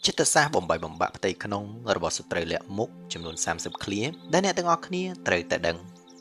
ចិត្តសាស្ត្របំបីបំបាក់ផ្ទៃក្នុងរបស់ស្ត្រីលាក់មុខចំនួន30ឃ្លាដែលអ្នកទាំងអស់គ្នាត្រូវតែដឹង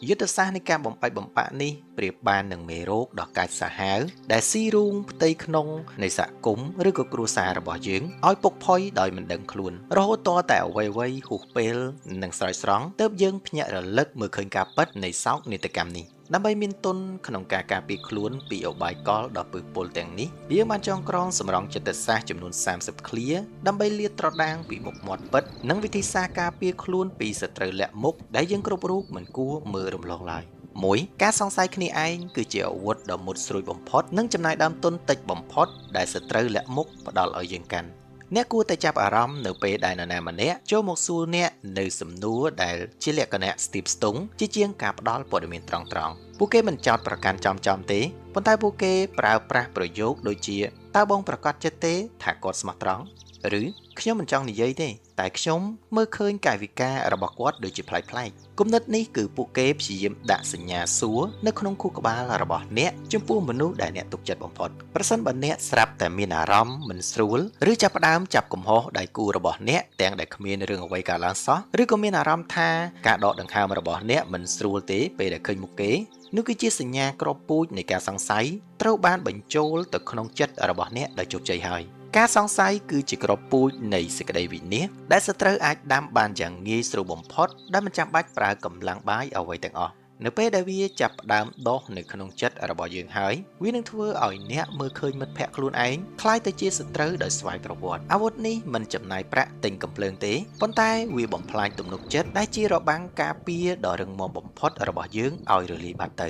យុទ្ធសាស្ត្រនៃការបំបីបំបាក់នេះប្រៀបបាននឹងមេរោគដ៏កាចសាហាវដែលស៊ីរូងផ្ទៃក្នុងនៃសហគមន៍ឬក៏គ្រួសាររបស់យើងឲ្យពុកផុយដោយមិនដឹងខ្លួនរហូតតតែអ្វីៗហួសពេលនិងស្រោចស្រង់ទើបយើងភ្ញាក់រលឹកមើលឃើញការពិតនៃសោកនាដកម្មនេះដើម្បីមានទុនក្នុងការការពារខ្លួនពីឧបាយកលដ៏ពឹសពុលទាំងនេះយើងបានចងក្រងសម្រងចិត្តសាស្ត្រចំនួន30ឃ្លាដើម្បីលាតត្រដាងពីមុខមាត់ពិតនិងវិធីសាស្ត្រការពារខ្លួនពីសត្រូវលាក់មុខដែលយើងគ្រប់រូបមិនគួរមើលរំលងឡើយ1ការសង្ស័យគ្នាឯងគឺជាអាវុធដ៏មុតស្រួយបំផុតនិងចំណាយដើមទុនតិចបំផុតដែលសត្រូវលាក់មុខផ្ដល់ឲ្យយើងកាន់អ្នកគួរតែចាប់អារម្មណ៍នៅពេលដែលនរណាម្នាក់ចូលមកសួរអ្នកនៅសំណួរដែលជាលក្ខណៈស្ទីបស្ទង់ជាជាងការផ្ដល់ព័ត៌មានត្រង់ៗពួកគេមិនចោទប្រកាន់ចំទេប៉ុន្តែពួកគេប្រើប្រាស់ប្រយោគដូចជាតើបងប្រកាសចិត្តទេថាគាត់ស្មោះត្រង់ឬខ្ញុំមិនចង់និយាយទេតែខ្ញុំមើលឃើញកាយវិការរបស់គាត់ដូចជាប្លែកៗគំនិតនេះគឺពួកគេព្យាយាមដាក់សញ្ញាសួរនៅក្នុងខួរក្បាលរបស់អ្នកចំពោះមនុស្សដែលអ្នកទុកចិត្តបំផុតប្រសិនបើអ្នកស្រាប់តែមានអារម្មណ៍មិនស្រួលឬចាប់ផ្ដើមចាប់កំហុសដៃគូរបស់អ្នកទាំងដែលគ្មានរឿងអ្វីកើតឡើងសោះឬក៏មានអារម្មណ៍ថាការដកដង្ហើមរបស់អ្នកមិនស្រួលទេពេលដែលឃើញមុខគេនោះគឺជាសញ្ញាគ្រាប់ពូជនៃការសង្ស័យត្រូវបានបញ្ចូលទៅក្នុងចិត្តរបស់អ្នកដោយជោគជ័យហើយការសង្ស័យគឺជាគ្រាប់ពូជនៃសេចក្តីវិនាសដែលសត្រូវអាចដាំបានយ៉ាងងាយស្រួលបំផុតដែលមិនចាំបាច់ប្រើកម្លាំងបាយអ្វីទាំងអស់នៅពេលដែលវាចាប់ផ្ដើមដុះនៅក្នុងចិត្តរបស់យើងហើយវានឹងធ្វើឲ្យអ្នកមើលឃើញមិត្តភក្តិខ្លួនឯងคล้ายទៅជាសត្រូវដោយស្វ័យប្រវត្តិអាវុធនេះមិនចំណាយប្រាក់ទិញកំភ្លើងទេប៉ុន្តែវាបំផ្លាញទំនុកចិត្តដែលជារបាំងការពារដ៏រឹងមាំបំផុតរបស់យើងឲ្យរលាយបាត់ទៅ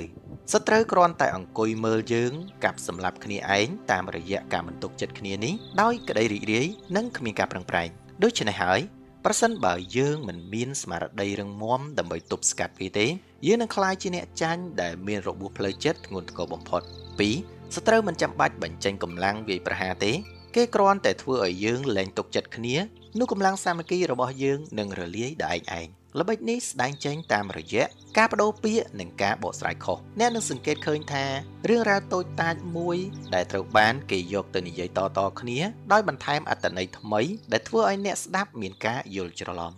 សត្រូវគ្រាន់តែអង្គុយមើលយើងកាប់សម្លាប់គ្នាឯងតាមរយៈការមិនទុកចិត្តគ្នានេះដោយក្តីរីករាយនិងគ្មានការប្រឹងប្រែងដូច្នេះហើយប្រសិនបើយើងមិនមានស្មារតីរឹងមាំដើម្បីទប់ស្កាត់វាទេយើងនឹងក្លាយជាអ្នកចាញ់ដែលមានរបួសផ្លូវចិត្តធ្ងន់ធ្ងរបំផុត 2. សត្រូវមិនចាំបាច់បញ្ចេញកម្លាំងវាយប្រហារទេគេគ្រាន់តែធ្វើឲ្យយើងលែងទុកចិត្តគ្នានោះកម្លាំងសាមគ្គីរបស់យើងនឹងរលាយដោយឯងល្បិចនេះស្ដែងចេញតាមរយៈការបដូរពាក្យនិងការបកស្រាយខុសអ្នកនឹងសង្កេតឃើញថារឿងរ៉ាវតូចតាចមួយដែលត្រូវបានគេយកទៅនិយាយតៗគ្នាដោយបន្ថែមអត្ថន័យថ្មីដែលធ្វើឲ្យអ្នកស្ដាប់មានការយល់ច្រឡំ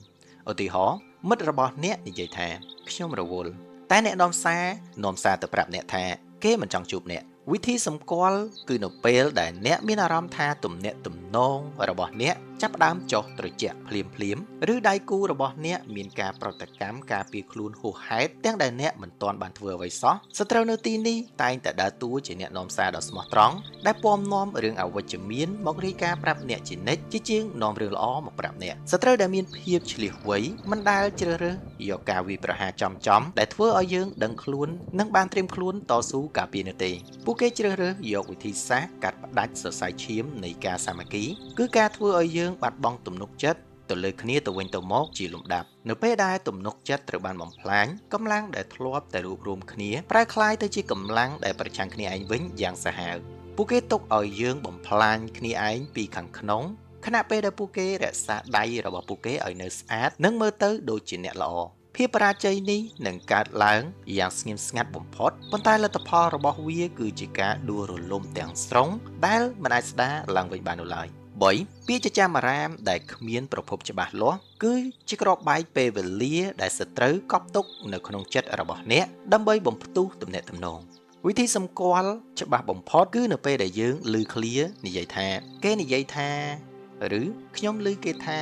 ឧទាហរណ៍មិត្តរបស់អ្នកនិយាយថាខ្ញុំរវល់តែអ្នកនាំសារទៅប្រាប់អ្នកថាគេមិនចង់ជួបអ្នកវិធីសម្គាល់គឺនៅពេលដែលអ្នកមានអារម្មណ៍ថាទំនាក់ទំនងរបស់អ្នកចាប់ផ្ដើមចុះត្រជាក់ភ្លាមឬដៃគូរបស់អ្នកមានការប្រតិកម្មការពារខ្លួនហួសហេតុទាំងដែលអ្នកមិនទាន់បានធ្វើអ្វីសោះសត្រូវនៅទីនេះតែងតែដើរតួជាអ្នកនាំសារដ៏ស្មោះត្រង់ដែលពំនាំរឿងអវិជ្ជមានមករាយការណ៍ប្រាប់អ្នកជានិច្ចជាងនាំរឿងល្អមកប្រាប់អ្នកសត្រូវដែលមានភាពឆ្លៀសវៃមិនដែលជ្រើសរើសយកការវាយប្រហារចំដែលធ្វើឲ្យយើងដឹងខ្លួននិងបានត្រៀមខ្លួនតស៊ូការពារនោះទេពួកគេជ្រើសរើសយកវិធីសាស្ត្រកាត់ផ្ដាច់សរសៃឈាមនៃការសាមគ្គីគឺការធ្វើឲ្យយើងបាត់បង់ទំនុកចិត្តទៅលើគ្នាទៅវិញទៅមកជាលំដាប់នៅពេលដែលទំនុកចិត្តត្រូវបានបំផ្លាញកម្លាំងដែលធ្លាប់តែរួបរวมគ្នាប្រែក្លាយទៅជាកម្លាំងដែលប្រឆាំងគ្នាឯងវិញយ៉ាងសាហាវពួកគេទុកឲ្យយើងបំផ្លាញគ្នាឯងពីខាងក្នុងខណៈពេលដែលពួកគេរក្សាដៃរបស់ពួកគេឲ្យនៅស្អាតនិងមើលទៅដូចជាអ្នកល្អភាពបរាជ័យនេះនឹងកើតឡើងយ៉ាងស្ងៀមស្ងាត់បំផុតប៉ុន្តែលទ្ធផលរបស់វាគឺជាការដួលរលំទាំងស្រុងដែលមិនអាចស្ដារឡើងវិញបាននោះឡើយ3ពាក្យចចាមអារាមដែលគ្មានប្រភពច្បាស់លាស់គឺជាក្របបែកពេលវេលាដែលសត្រូវកប់ទុកនៅក្នុងចិត្តរបស់អ្នកដើម្បីបំផ្ទុះទំនាក់ទំនងវិធីសម្គាល់ច្បាស់បំផុតគឺនៅពេលដែលយើងឮឃ្លានិយាយថាគេនិយាយថាឬខ្ញុំឮគេថា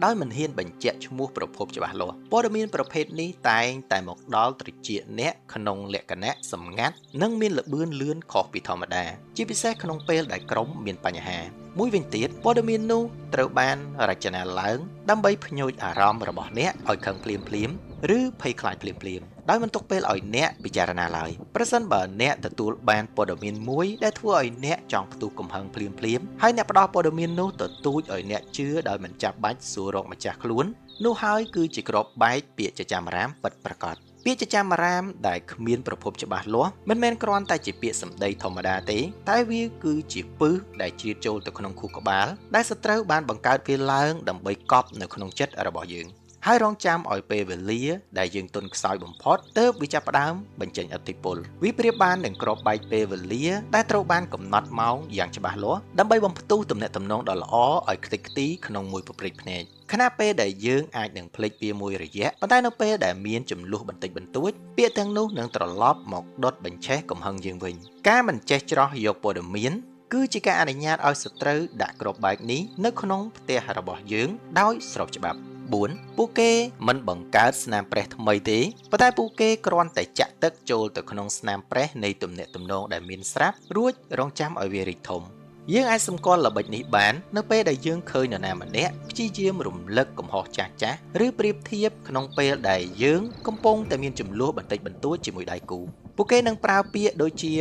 ដោយមិនហ៊ានបញ្ជាក់ឈ្មោះប្រភពច្បាស់លាស់ព័ត៌មានប្រភេទនេះតែងតែមកដល់ត្រចៀកអ្នកក្នុងលក្ខណៈសម្ងាត់និងមានល្បឿនលឿនខុសពីធម្មតាជាពិសេសក្នុងពេលដែលក្រុមមានបញ្ហាមួយវិញទៀតព័ត៌មាននោះត្រូវបានរចនាឡើងដើម្បីភ្ញូចអារម្មណ៍របស់អ្នកឲ្យខឹងភ្លាមឬភ័យខ្លាចភ្លាមដោយមិនទុកពេលឲ្យអ្នកពិចារណាឡើយប្រសិនបើអ្នកទទួលបានព័ត៌មានមួយដែលធ្វើឲ្យអ្នកចង់ផ្ទុះកំហឹងភ្លាមហើយអ្នកផ្ដល់ព័ត៌មាននោះទទូចឲ្យអ្នកជឿដោយមិនចាំបាច់សួររកម្ចាស់ខ្លួននោះហើយគឺជាក្របបែកពាក្យចចាមអារាមពិតប្រាកដពាក្យចចាមអារាមដែលគ្មានប្រភពច្បាស់លាស់មិនមែនគ្រាន់តែជាពាក្យសម្ដីធម្មតាទេតែវាគឺជាពិសដែលជ្រៀតចូលទៅក្នុងខួរក្បាលដែលសត្រូវបានបង្កើតវាឡើងដើម្បីកប់នៅក្នុងចិត្តរបស់យើង ហើយរងចាំឲ្យពេលវេលាដែលយើងទន់ខ្សោយបំផុតទើបវាចាប់ផ្ដើមបញ្ចេញឥទ្ធិពលវាប្រៀបបាននឹងក្របបែកពេលវេលាដែលត្រូវបានកំណត់ម៉ោងយ៉ាងច្បាស់លាស់ដើម្បីបំផ្ទុះទំនាក់ទំនងដ៏ល្អឲ្យខ្ទេចខ្ទីក្នុងមួយប្រព្រឹត្តភ្នែកខណៈពេលដែលយើងអាចនឹងភ្លេចវាមួយរយៈប៉ុន្តែនៅពេលដែលមានចំនួនបន្តិចបន្តួចពាក្យទាំងនោះនឹងត្រឡប់មកដុតបញ្ឆេះកំហឹងយើងវិញការមិនចេះច្រោះយកព័ត៌មានគឺជាការអនុញ្ញាតឲ្យសត្រូវដាក់ក្របបែកនេះនៅក្នុងផ្ទះរបស់យើងដោយស្របច្បាប់4ពួកគេមិនបង្កើតស្នាមប្រេះថ្មីទេប៉ុន្តែពួកគេគ្រាន់តែចាក់ទឹកចូលទៅក្នុងស្នាមប្រេះនៃទំនាក់ទំនងដែលមានស្រាប់រួចរងចាំឲ្យវារីកធំយើងអាចសម្គាល់ល្បិចនេះបាននៅពេលដែលយើងឃើញនរណាម្នាក់ព្យាយាមរំលឹកកំហុសចាស់ៗឬប្រៀបធៀបក្នុងពេលដែលយើងកំពុងតែមានចំនួនបន្តិចបន្តួចជាមួយដៃគូពួកគេនឹងប្រើពាក្យដូចជា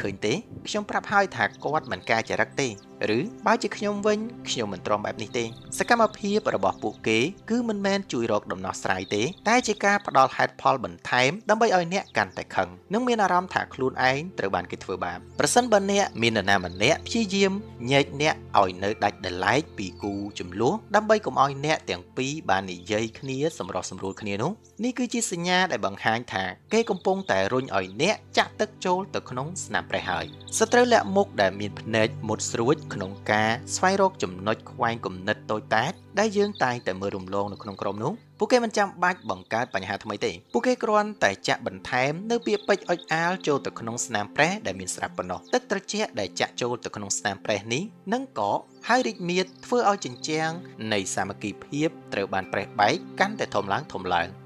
ឃើញទេខ្ញុំប្រាប់ហើយថាគាត់មិនការចរិតទេឬបើជាខ្ញុំវិញខ្ញុំមិនទ្រាំបែបនេះទេសកម្មភាពរបស់ពួកគេគឺមិនមែនជួយរកដំណោះស្រាយទេតែជាការផ្ដល់ហេតុផលបន្ថែមដើម្បីឲ្យអ្នកកាន់តែខឹងនិងមានអារម្មណ៍ថាខ្លួនឯងត្រូវបានគេធ្វើបាបប្រសិនបើអ្នកមាននរណាម្នាក់ព្យាយាមញែកអ្នកឲ្យនៅដាច់ដライពីគូចំនួនដើម្បីកុំឲ្យអ្នកទាំងពីរបាននិយាយគ្នាសម្រុះសម្រួលគ្នានោះនេះគឺជាសញ្ញាដែលបង្ហាញថាគេកំពុងតែរុញឲ្យអ្នកចាក់ទឹកចូលទៅក្នុងស្នាមប្រេះហើយសត្រូវលាក់មុខដែលមានភ្នែកមុតស្រួចក្នុងការស្វែងរកចំណុចខ្វែងគំនិតតូចតាចដែលយើងតែងតែមើលរំលងនៅក្នុងក្រុមនោះពួកគេមិនចាំបាច់បង្កើតបញ្ហាថ្មីទេពួកគេគ្រាន់តែចាក់បន្ថែមនៅពាក្យពេចន៍អុចអាលចូលទៅក្នុងស្នាមប្រេះដែលមានស្រាប់ប៉ុណ្ណោះទឹកត្រជាក់ដែលចាក់ចូលទៅក្នុងស្នាមប្រេះនេះនឹងកកហើយរីកមាឌធ្វើឲ្យជញ្ជាំងនៃសាមគ្គីភាពត្រូវបានប្រេះបែកកាន់តែធំឡើង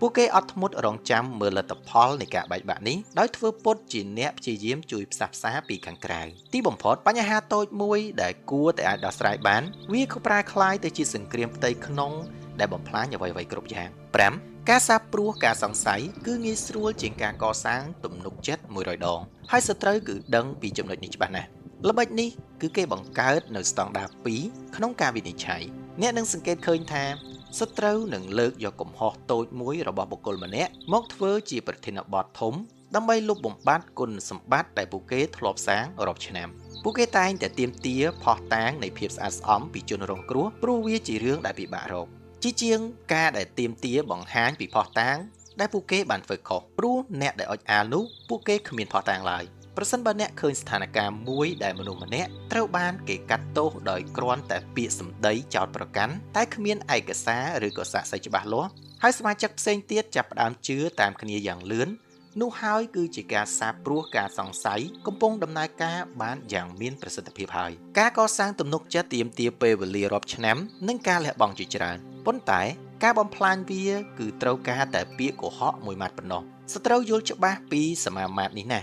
ពួកគេអត់ធ្មត់រងចាំមើលលទ្ធផលនៃការបែកបាក់នេះដោយធ្វើពុតជាអ្នកព្យាយាមជួយផ្សះផ្សាពីខាងក្រៅទីបំផុតបញ្ហាតូចមួយដែលគួរតែអាចដោះស្រាយបានវាក៏ប្រែក្លាយទៅជាសង្គ្រាមផ្ទៃក្នុងដែលបំផ្លាញអ្វីៗគ្រប់យ៉ាង5ការសាបព្រោះការសង្ស័យគឺងាយស្រួលជាងការកសាងទំនុកចិត្ត100ដងហើយសត្រូវគឺដឹងពីចំណុចនេះច្បាស់ណាស់ល្បិចនេះគឺគេបង្កើតនៅស្តង់ដារ2ក្នុងការវិនិច្ឆ័យអ្នកនឹងសង្កេតឃើញថាសត្រូវនឹងលើកយកកំហុសតូចមួយរបស់បុគ្គលម្នាក់មកធ្វើជាប្រធានបទធំដើម្បីលុបបំបាត់គុណសម្បត្តិដែលពួកគេធ្លាប់សាងរាប់ឆ្នាំពួកគេតែងតែទាមទារផុសតាងនៃភាពស្អាតស្អំពីជនរងគ្រោះព្រោះវាជារឿងដែលពិបាករកជាងការដែលទាមទារបង្ហាញពីផុសតាងដែលពួកគេបានធ្វើខុសព្រោះអ្នកដែលអុចអាលនោះពួកគេគ្មានផុសតាងឡើយប្រសិនបើអ្នកឃើញស្ថានភាពមួយដែលមនុស្សម្នាក់ត្រូវបានគេកាត់ទោសដោយគ្រាន់តែពាក្យសម្ដីចោទប្រកាន់តែគ្មានឯកសារឬក៏សាក្សីច្បាស់លាស់ហើយសមាជិកផ្សេងទៀតចាប់ផ្ដើមជឿតាមគ្នាយ៉ាងលឿននោះហើយគឺជាការសាបព្រោះការសង្ស័យកំពុងដំណើរការបានយ៉ាងមានប្រសិទ្ធភាពហើយការកសាងទំនុកចិត្តទាមទារពេលវេលារាប់ឆ្នាំនិងការលះបង់ជាច្រើនប៉ុន្តែការបំផ្លាញវាគឺត្រូវការតែពាក្យកុហកមួយម៉ាត់ប៉ុណ្ណោះសត្រូវយល់ច្បាស់ពីសមាមាត្រនេះណា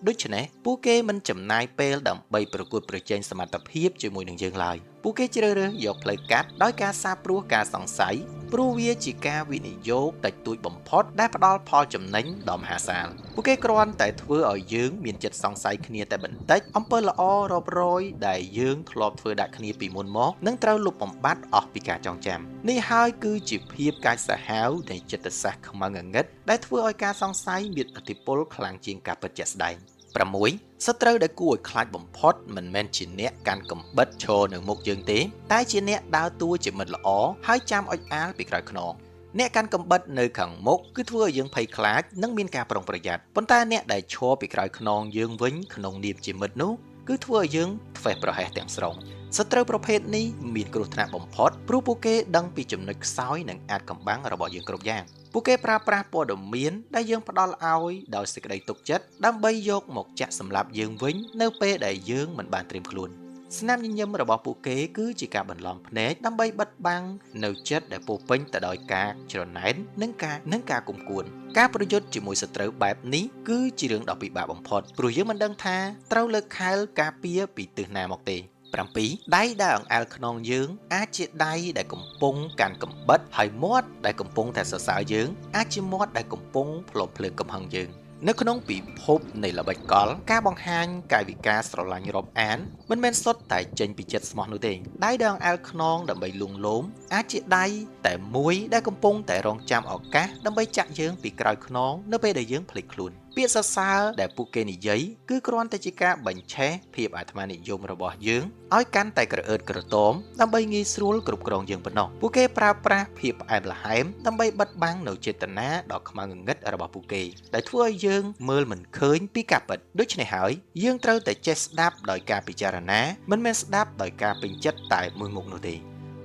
ដូច្នេះពួកគេមិនចំណាយពេលដើម្បីប្រកួតប្រជែងសមត្ថភាពជាមួយនឹងយើងឡើយពួកគេជ្រើសរើសយកផ្លូវកាត់ដោយការសាបព្រោះការសង្ស័យព្រោះវាជាការវិនិយោគតិចតួចបំផុតដែលផ្ដល់ផលចំណេញដ៏មហាសាលពួកគេគ្រាន់តែធ្វើឲ្យយើងមានចិត្តសង្ស័យគ្នាតែបន្តិចអំពើល្អរាប់រយដែលយើងធ្លាប់ធ្វើដាក់គ្នាពីមុនមកនឹងត្រូវលុបបំបាត់អស់ពីការចងចាំនេះហើយគឺជាភាពកាចសាហាវនៃចិត្តសាស្ត្រខ្មៅងងឹតដែលធ្វើឲ្យការសង្ស័យមានឥទ្ធិពលខ្លាំងជាងការពិតជាក់ស្ដែង6សត្រូវដែលគួរឲ្យខ្លាចបំផុតមិនមែនជាអ្នកកាន់កំបិតឈរនៅមុខយើងទេតែជាអ្នកដើរតួជាមិត្តល្អហើយចាំអុចអាលពីក្រោយខ្នងអ្នកកាន់កំបិតនៅខាងមុខគឺធ្វើឲ្យយើងភ័យខ្លាចនិងមានការប្រុងប្រយ័ត្នប៉ុន្តែអ្នកដែលឈរពីក្រោយខ្នងយើងវិញក្នុងនាមជាមិត្តនោះគឺធ្វើឲ្យយើងធ្វេសប្រហែសទាំងស្រុងសត្រូវប្រភេទនេះមានគ្រោះថ្នាក់បំផុតព្រោះពួកគេដឹងពីចំណុចខ្សោយនិងអាចកំបាំងរបស់យើងគ្រប់យ៉ាងពួកគេប្រើប្រាស់ព័ត៌មានដែលយើងផ្ដល់ឲ្យដោយសេចក្តីទុកចិត្តដើម្បីយកមកចាក់សម្លាប់យើងវិញនៅពេលដែលយើងមិនបានត្រៀមខ្លួនស្នាមញញឹមរបស់ពួកគេគឺជាការបន្លំភ្នែកដើម្បីបិទបាំងនៅចិត្តដែលពោពេញទៅដោយការច្រណែននិងការគុំគួនការប្រយុទ្ធជាមួយសត្រូវបែបនេះគឺជារឿងដ៏ពិបាកបំផុតព្រោះយើងមិនដឹងថាត្រូវលើកខែលការពារពីទិសណាមកទេ7ដៃដែលអង្អែលខ្នងយើងអាចជាដៃដែលកំពុងកាន់កំបិតហើយមាត់ដែលកំពុងតែសរសើរយើងអាចជាមាត់ដែលកំពុងផ្លុំភ្លើងកំហឹងយើងនៅក្នុងពិភពនៃល្បិចកលការបង្ហាញកាយវិការស្រឡាញ់រាប់អានមិនមែនសុទ្ធតែចេញពីចិត្តស្មោះនោះទេដៃដែលអង្អែលខ្នងដើម្បីលួងលោមអាចជាដៃតែមួយដែលកំពុងតែរងចាំឱកាសដើម្បីចាក់យើងពីក្រោយខ្នងនៅពេលដែលយើងភ្លេចខ្លួន ពាក្យសរសើរដែលពួកគេនិយាយគឺគ្រាន់តែជាការបញ្ឆេះភាពអាត្មានិយមរបស់យើងឲ្យកាន់តែក្រអឺតក្រទមដើម្បីងាយស្រួលគ្រប់គ្រងយើងប៉ុណ្ណោះពួកគេប្រើប្រាស់ភាពផ្អែមល្ហែមដើម្បីបិទបាំងនៅចេតនាដ៏ខ្មៅងងឹតរបស់ពួកគេដែលធ្វើឲ្យយើងមើលមិនឃើញពីការពិតដូច្នេះហើយយើងត្រូវតែចេះស្ដាប់ដោយការពិចារណាមិនមែនស្ដាប់ដោយការពេញចិត្តតែមួយមុខនោះទេ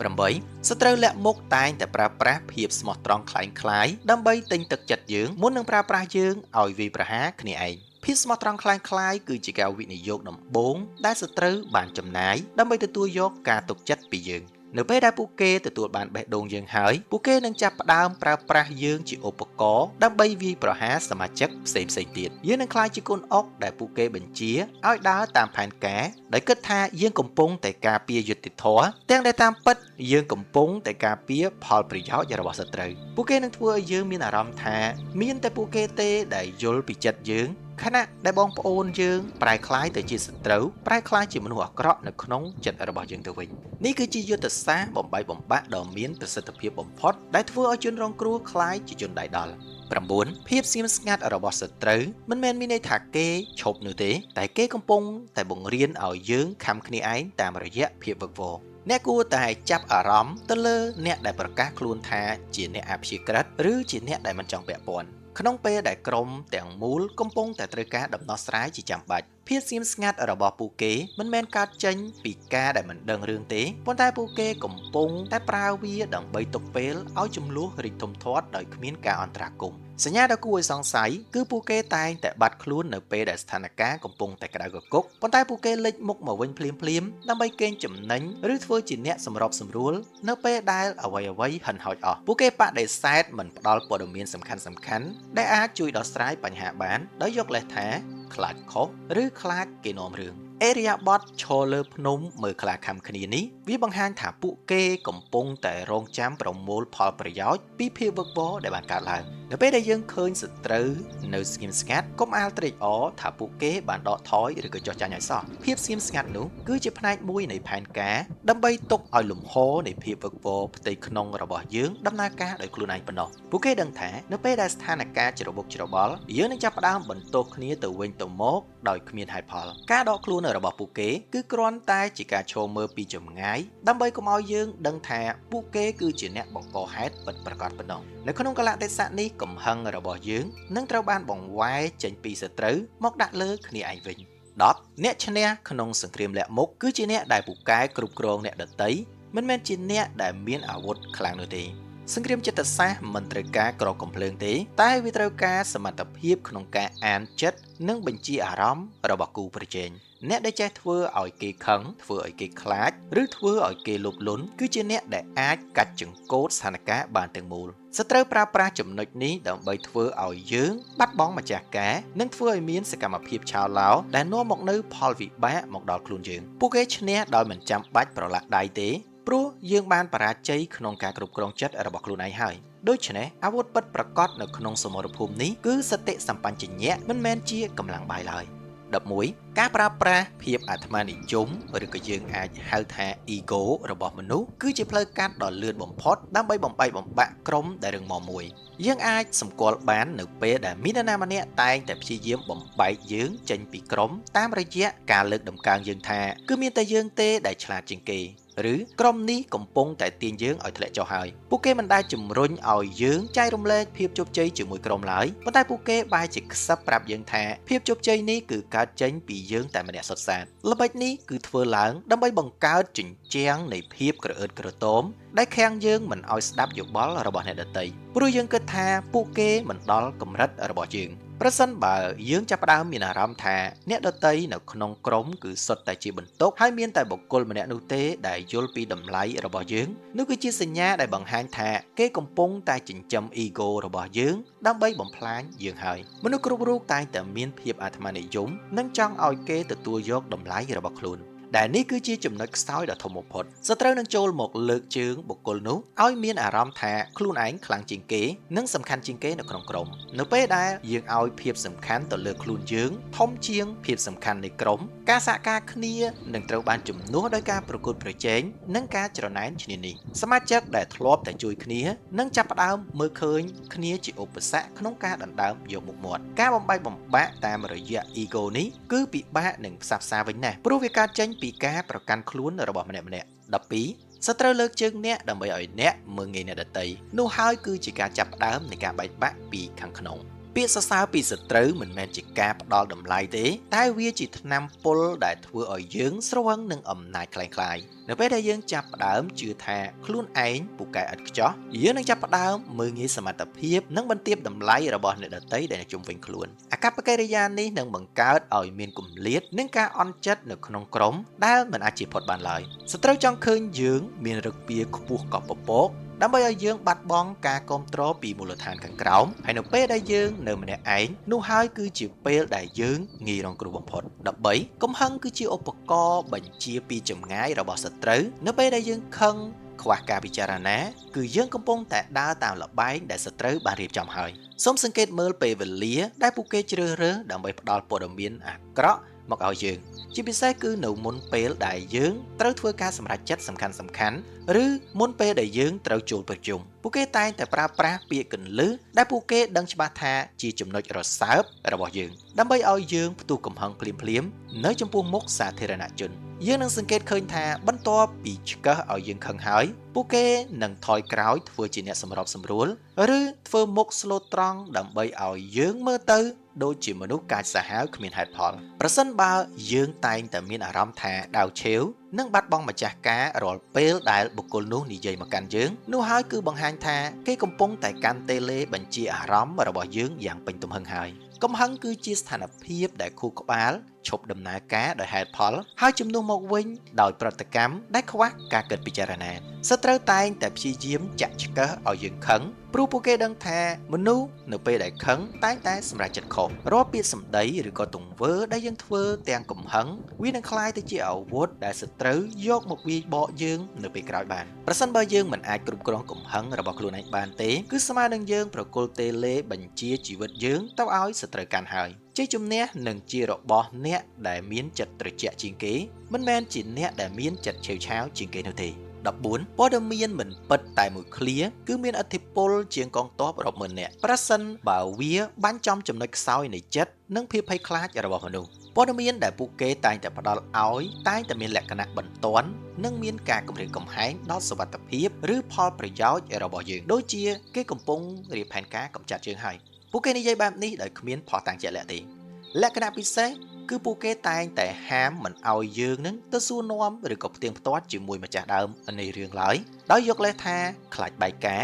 8សត្រូវលាក់មុខតែងតែប្រើប្រាស់ភាពស្មោះត្រង់คล้ายៗដើម្បីទិញទឹកចិត្តយើងមុននឹងប្រើប្រាស់យើងឲ្យវាយប្រហារគ្នាឯងភាពស្មោះត្រង់คล้ายៗគឺជាការវិនិយោគដំបូងដែលសត្រូវបានចំណាយដើម្បីទទួលយកការទុកចិត្តពីយើងនៅពេលដែលពួកគេទទួលបានបេះដូងយើងហើយពួកគេនឹងចាប់ផ្ដើមប្រើប្រាស់យើងជាឧបករណ៍ដើម្បីវាយប្រហារសមាជិកផ្សេងៗទៀតយើងនឹងក្លាយជាកូនអុកដែលពួកគេបញ្ជាឲ្យដើរតាមផែនការដោយគិតថាយើងកំពុងតែការពារយុត្តិធម៌ទាំងដែលតាមពិតយើងកំពុងតែការពារផលប្រយោជន៍របស់សត្រូវពួកគេនឹងធ្វើឲ្យយើងមានអារម្មណ៍ថាមានតែពួកគេទេដែលយល់ពីចិត្តយើងខណៈដែលបងប្អូនយើងប្រែក្លាយទៅជាសត្រូវប្រែក្លាយជាមនុស្សអាក្រក់នៅក្នុងចិត្តរបស់យើងទៅវិញនេះគឺជាយុទ្ធសាស្ត្របំបីបំបាក់ដ៏មានប្រសិទ្ធភាពបំផុតដែលធ្វើឲ្យជនរងគ្រោះក្លាយជាជនដៃដល់9ភាពស្ងៀមស្ងាត់របស់សត្រូវមិនមែនមានន័យថាគេឈប់នោះទេតែគេកំពុងតែបង្រៀនឲ្យយើងខំគ្នាឯងតាមរយៈភាពវឹកវរអ្នកគួរតែចាប់អារម្មណ៍ទៅលើអ្នកដែលប្រកាសខ្លួនថាជាអ្នកអព្យាក្រឹតឬជាអ្នកដែលមិនចង់ពាក់ព័ន្ធក្នុងពេលដែលក្រុមទាំងមូលកំពុងតែត្រូវការដំណោះស្រាយជាចាំបាច់ភាពស្ងៀមស្ងាត់របស់ពួកគេមិនមែនកើតចេញពីការដែលមិនដឹងរឿងទេប៉ុន្តែពួកគេកំពុងតែប្រើវាដើម្បីទុកពេលឲ្យចំនួនរីកធំធាត់ដោយគ្មានការអន្តរាគមន៍សញ្ញាដ៏គួរឲ្យសង្ស័យគឺពួកគេតែងតែបាត់ខ្លួននៅពេលដែលស្ថានភាពកំពុងតែក្តៅគគុកប៉ុន្តែពួកគេលេចមុខមកវិញភ្លាមៗដើម្បីកេងចំណេញឬធ្វើជាអ្នកសម្របសម្រួលនៅពេលដែលអ្វីៗហិនហោចអស់ពួកគេបដិសេធមិនផ្ដល់ព័ត៌មានសំខាន់ៗដែលអាចជួយដោះស្រាយបញ្ហាបានដោយយកលេសថាខ្លាចខុសឬខ្លាចគេនាំរឿងអេរិយាបថឈរលើភ្នំមើលខ្លាខំគ្នានេះវាបង្ហាញថាពួកគេកំពុងតែរងចាំប្រមូលផលប្រយោជន៍ពីភាពវឹកវរដែលបានកើតឡើងនៅពេលដែលយើងឃើញសត្រូវនៅស្ងៀមស្ងាត់កុំអាលត្រេកអរថាពួកគេបានដកថយឬក៏ចុះចាញ់ឲ្យសោះភាពស្ងៀមស្ងាត់នោះគឺជាផ្នែកមួយនៃផែនការដើម្បីទុកឲ្យលំហនៃភាពវឹកវរផ្ទៃក្នុងរបស់យើងដំណើរការដោយខ្លួនឯងប៉ុណ្ណោះពួកគេដឹងថានៅពេលដែលស្ថានភាពច្របូកច្របល់យើងនឹងចាប់ផ្ដើមបន្ទោសគ្នាទៅវិញទៅមកដោយគ្មានហេតុផលការដកខ្លួនរបស់ពួកគេគឺគ្រាន់តែជាការឈរមើលពីចម្ងាយដើម្បីកុំឲ្យយើងដឹងថាពួកគេគឺជាអ្នកបង្កហេតុពិតប្រាកដប៉ុណ្ណោះនៅក្នុងកលៈទេសៈនេះកំហឹងរបស់យើងនឹងត្រូវបានបង្វែរចេញពីសត្រូវមកដាក់លើគ្នាឯងវិញ10អ្នកឈ្នះក្នុងសង្គ្រាមលាក់មុខគឺជាអ្នកដែលពូកែគ្រប់គ្រងអ្នកដទៃមិនមែនជាអ្នកដែលមានអាវុធខ្លាំងនោះទេសង្គ្រាមចិត្តសាស្ត្រមិនត្រូវការក្រកំភ្លើងទេតែវាត្រូវការសមត្ថភាពក្នុងការអានចិត្តនិងបញ្ជាអារម្មណ៍របស់គូប្រជែងអ្នកដែលចេះធ្វើឲ្យគេខឹងធ្វើឲ្យគេខ្លាចឬធ្វើឲ្យគេលោភលន់គឺជាអ្នកដែលអាចកាច់ចង្កូតស្ថានភាពបានទាំងមូលសត្រូវប្រើប្រាស់ចំណុចនេះដើម្បីធ្វើឲ្យយើងបាត់បង់ម្ចាស់ការនិងធ្វើឲ្យមានសកម្មភាពឆោឡោដែលនាំមកនូវផលវិបាកមកដល់ខ្លួនយើងពួកគេឈ្នះដោយមិនចាំបាច់ប្រឡាក់ដៃទេព្រោះយើងបានបរាជ័យក្នុងការគ្រប់គ្រងចិត្តរបស់ខ្លួនឯងហើយដូច្នេះអាវុធពិតប្រាកដនៅក្នុងសមរភូមិនេះគឺសតិសម្បញ្ញៈមិនមែនជាកម្លាំងបាយឡើយ11ការប្រើប្រាស់ភាពអាត្មានិយមឬក៏យើងអាចហៅថា ego របស់មនុស្សគឺជាផ្លូវកាត់ដ៏លឿនបំផុតដើម្បីបំបែកបំបាក់ក្រុមដែលរឹងមាំមួយយើងអាចសម្គាល់បាននៅពេលដែលមាននរណាម្នាក់តែងតែព្យាយាមបំបែកយើងចេញពីក្រុមតាមរយៈការលើកដំកើងយើងថាគឺមានតែយើងទេដែលឆ្លាតជាងគេឬក្រុមនេះកំពុងតែទាញយើងឲ្យធ្លាក់ចុះហើយពួកគេមិនដែលជំរុញឲ្យយើងចែករំលែកភាពជោគជ័យជាមួយក្រុមឡើយប៉ុន្តែពួកគេបែរជាខ្សឹបប្រាប់យើងថាភាពជោគជ័យនេះគឺកើតចេញពីយើងតែម្នាក់សុទ្ធសាធល្បិចនេះគឺធ្វើឡើងដើម្បីបង្កើតជញ្ជាំងនៃភាពក្រអឺតក្រទមដែលខាំងយើងមិនឲ្យស្ដាប់យោបល់របស់អ្នកដទៃព្រោះយើងគិតថាពួកគេមិនដល់កម្រិតរបស់យើងប្រសិនបើយើងចាប់ផ្ដើមមានអារម្មណ៍ថាអ្នកដទៃនៅក្នុងក្រុមគឺសុទ្ធតែជាបន្ទុកហើយមានតែបុគ្គលម្នាក់នោះទេដែលយល់ពីតម្លៃរបស់យើងនោះគឺជាសញ្ញាដែលបង្ហាញថាគេកំពុងតែចិញ្ចឹម ego របស់យើងដើម្បីបំផ្លាញយើងហើយមនុស្សគ្រប់រូបតែងតែមានភាពអាត្មានិយមនិងចង់ឲ្យគេទទួលយកតម្លៃរបស់ខ្លួន ដែលនេះគឺជាចំណុចខ្សោយដ៏ធំបំផុតសត្រូវនឹងចូលមកលើកជើងបុគ្គលនោះឲ្យមានអារម្មណ៍ថាខ្លួនឯងខ្លាំងជាងគេនិងសំខាន់ជាងគេនៅក្នុងក្រុមនៅពេលដែលយើងឲ្យភាពសំខាន់ទៅលើខ្លួនយើងធំជាងភាពសំខាន់នៃក្រុមការសហការគ្នានឹងត្រូវបានជំនួសដោយការប្រកួតប្រជែងនិងការច្រណែនឈ្នានីសសមាជិកដែលធ្លាប់តែជួយគ្នានឹងចាប់ផ្ដើមមើលឃើញគ្នាជាឧបសគ្គក្នុងការដណ្ដើមយកមុខមាត់ការបំបែកបំបាក់តាមរយៈ ego នេះគឺពិបាកនឹងផ្សះផ្សាវិញណាស់ព្រោះវាកើតចេញពីការប្រកាន់ខ្លួនរបស់ម្នាក់ៗ12សត្រូវលើកជើងអ្នកដើម្បីឲ្យអ្នកមើងងាយអ្នកដទៃនោះហើយគឺជាការចាប់ផ្ដើមនៃការបែកបាក់ពីខាងក្នុងពាក្យសរសើរពីសត្រូវមិនមែនជាការផ្ដល់តម្លៃទេតែវាជាថ្នាំពុលដែលធ្វើឲ្យយើងស្រវឹងនឹងអំណាចคล้ายៗនៅពេលដែលយើងចាប់ផ្ដើមជឿថាខ្លួនឯងពូកែឥតខ្ចោះយើងនឹងចាប់ផ្ដើមមើលងាយសមត្ថភាពនិងបន្ទាបតម្លៃរបស់អ្នកដទៃដែលនៅជុំវិញខ្លួនអាកប្បកិរិយានេះនឹងបង្កើតឲ្យមានគម្លាតនិងការអន់ចិត្តនៅក្នុងក្រុមដែលមិនអាចជៀសផុតបានឡើយសត្រូវចង់ឃើញយើងមានរឹកពីខ្ពស់កប់ពពកដើម្បីឲ្យយើងបាត់បង់ការគ្រប់គ្រងពីមូលដ្ឋានខាងក្រោមហើយនៅពេលដែលយើងនៅម្នាក់ឯងនោះហើយគឺជាពេលដែលយើងងាយរងគ្រោះបំផុត13កំហឹងគឺជាឧបករណ៍បញ្ជាពីចម្ងាយរបស់សត្រូវនៅពេលដែលយើងខឹងខ្វះការពិចារណាគឺយើងកំពុងតែដើរតាមល្បែងដែលសត្រូវបានរៀបចំហើយសូមសង្កេតមើលពេលវេលាដែលពួកគេជ្រើសរើសដើម្បីផ្ដល់ព័ត៌មានអាក្រក់មកឲ្យយើងជាពិសេសគឺនៅមុនពេលដែលយើងត្រូវធ្វើការសម្រេចចិត្តសំខាន់ៗឬមុនពេលដែលយើងត្រូវចូលប្រជុំពួកគេតែងតែប្រើប្រាស់ពាក្យកន្លឹះដែលពួកគេដឹងច្បាស់ថាជាចំណុចរសើបរបស់យើងដើម្បីឲ្យយើងផ្ទុះកំហឹងភ្លាមៗនៅចំពោះមុខសាធារណជនយើងនឹងសង្កេតឃើញថាបន្ទាប់ពីឆ្កឹះឲ្យយើងខឹងហើយពួកគេនឹងថយក្រោយធ្វើជាអ្នកសម្របសម្រួលឬធ្វើមុខស្លូតត្រង់ដើម្បីឲ្យយើងមើលទៅដូចជាមនុស្សកាចសាហាវគ្មានហេតុផលប្រសិនបើយើងតែងតែមានអារម្មណ៍ថាដាវឆេវនិងបាត់បង់ម្ចាស់ការរាល់ពេលដែលបុគ្គលនោះនិយាយមកកាន់យើងនោះហើយគឺបង្ហាញថាគេកំពុងតែកាន់តេឡេបញ្ជាអារម្មណ៍របស់យើងយ៉ាងពេញទំហឹងហើយកំហឹងគឺជាស្ថានភាពដែលខួរក្បាលឈប់ដំណើរការដោយហេតុផលហើយជំនួសមកវិញដោយប្រតិកម្មដែលខ្វះការគិតពិចារណាសត្រូវតែងតែព្យាយាមចាក់ឆ្កឹះឲ្យយើងខឹងព្រោះពួកគេដឹងថាមនុស្សនៅពេលដែលខឹងតែងតែសម្រេចចិត្តខុសរាល់ពាក្យសម្ដីឬក៏ទង្វើដែលយើងធ្វើទាំងកំហឹងវានឹងក្លាយទៅជាអាវុធដែលសត្រូវយកមកវាយបកយើងនៅពេលក្រោយបានប្រសិនបើយើងមិនអាចគ្រប់គ្រងកំហឹងរបស់ខ្លួនឯងបានទេគឺស្មើនឹងយើងប្រគល់តេឡេបញ្ជាជីវិតយើងទៅឲ្យសត្រូវកាន់ហើយជ័យជំនះនឹងជារបស់អ្នកដែលមានចិត្តត្រជាក់ជាងគេមិនមែនជាអ្នកដែលមានចិត្តឆេវឆាវជាងគេនោះទេ14ព័ត៌មានមិនពិតតែមួយឃ្លាគឺមានឥទ្ធិពលជាងកងទ័ពរាប់ម៉ឺននាក់ប្រសិនបើវាបាញ់ចំចំណុចខ្សោយនៃចិត្តនិងភាពភ័យខ្លាចរបស់មនុស្សព័ត៌មានដែលពួកគេតែងតែផ្ដល់ឲ្យតែងតែមានលក្ខណៈបន្ទាន់និងមានការគំរាមកំហែងដល់សុវត្ថិភាពឬផលប្រយោជន៍របស់យើងដូចជាគេកំពុងរៀបផែនការកម្ចាត់យើងហើយពួកគេនិយាយបែបនេះដោយគ្មានភស្តុតាងជាក់លាក់ទេលក្ខណៈពិសេសគឺពួកគេតែងតែហាមមិនឲ្យយើងនឹងទៅសួរនាំឬក៏ផ្ទៀងផ្ទាត់ជាមួយម្ចាស់ដើមនៃរឿងឡើយដោយយកលេសថាខ្លាចបែកការ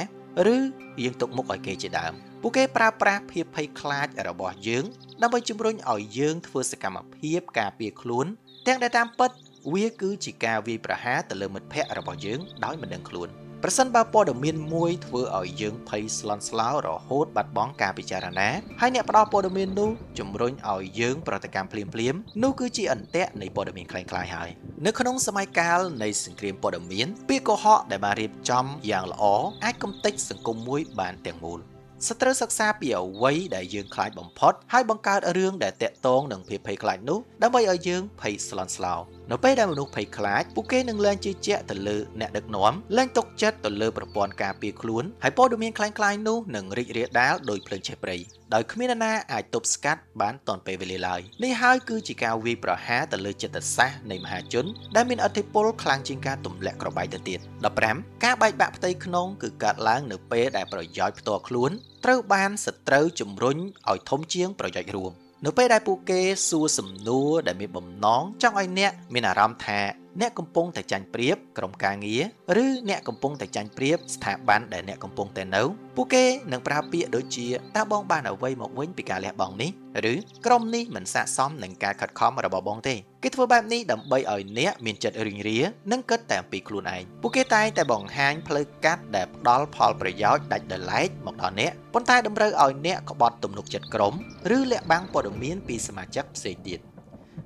ឬយើងទុកមុខឲ្យគេជាដើមពួកគេប្រើប្រាស់ភាពភ័យខ្លាចរបស់យើងដើម្បីជំរុញឲ្យយើងធ្វើសកម្មភាពការពារខ្លួនទាំងដែលតាមពិតវាគឺជាការវាយប្រហារទៅលើមិត្តភ័ក្តិរបស់យើងដោយមិនដឹងខ្លួនប្រសិនបើព័ត៌មានមួយធ្វើឲ្យយើងភ័យស្លន់ស្លោរហូតបាត់បង់ការពិចារណាហើយអ្នកផ្ដល់ព័ត៌មាននោះជំរុញឲ្យយើងប្រតិកម្មភ្លាមៗនោះគឺជាអន្ទាក់នៃព័ត៌មានคล้ายៗហើយនៅក្នុងសម័យកាលនៃសង្គ្រាមព័ត៌មានពាក្យកុហកដែលបានរៀបចំយ៉ាងល្អអាចកំទេចសង្គមមួយបានទាំងមូលសត្រូវសិក្សាពីអ្វីដែលយើងខ្លាចបំផុតហើយបង្កើតរឿងដែលតាក់ទងនឹងភាពភ័យខ្លាចនោះដើម្បីឲ្យយើងភ័យស្លន់ស្លោនៅពេលដែលមនុស្សភ័យខ្លាចពួកគេនឹងលែងជឿជាក់ទៅលើអ្នកដឹកនាំលែងទុកចិត្តទៅលើប្រព័ន្ធការពារខ្លួនហើយព័ត៌មានคล้ายៗនោះនឹងរីករាលដាលដោយភ្លើងឆេះព្រៃដោយគ្មាននរណាអាចទប់ស្កាត់បានទាន់ពេលវេលាឡើយនេះហើយគឺជាការវាយប្រហារទៅលើចិត្តសាស្ត្រនៃមហាជនដែលមានឥទ្ធិពលខ្លាំងជាងការទម្លាក់ក្របែកទៅទៀត15ការបែកបាក់ផ្ទៃក្នុងគឺកើតឡើងនៅពេលដែលប្រយោជន៍ផ្ទាល់ខ្លួនត្រូវបានសត្រូវជំរុញឲ្យធំជាងប្រយោជន៍រួមនៅពេលដែលពួកគេសួរសំណួរដែលមានបំណងចង់ឲ្យអ្នកមានអារម្មណ៍ថាអ្នកកំពុងតែចាញ់ប្រៀបក្រុមការងារឬអ្នកកំពុងតែចាញ់ប្រៀបស្ថាប័នដែលអ្នកកំពុងតែនៅពួកគេនឹងប្រើពាក្យដូចជាតើបងបានអ្វីមកវិញពីការលះបង់នេះឬក្រុមនេះមិនស័ក្តិសមនឹងការខិតខំរបស់បងទេគេធ្វើបែបនេះដើម្បីឲ្យអ្នកមានចិត្តរីងរានិងគិតតែអំពីខ្លួនឯងពួកគេតែងតែបង្ហាញផ្លូវកាត់ដែលផ្ដល់ផលប្រយោជន៍ដាច់ដោយឡែកមកដល់អ្នកប៉ុន្តែតម្រូវឲ្យអ្នកក្បត់ទំនុកចិត្តក្រុមឬលាក់បាំងព័ត៌មានពីសមាជិកផ្សេងទៀត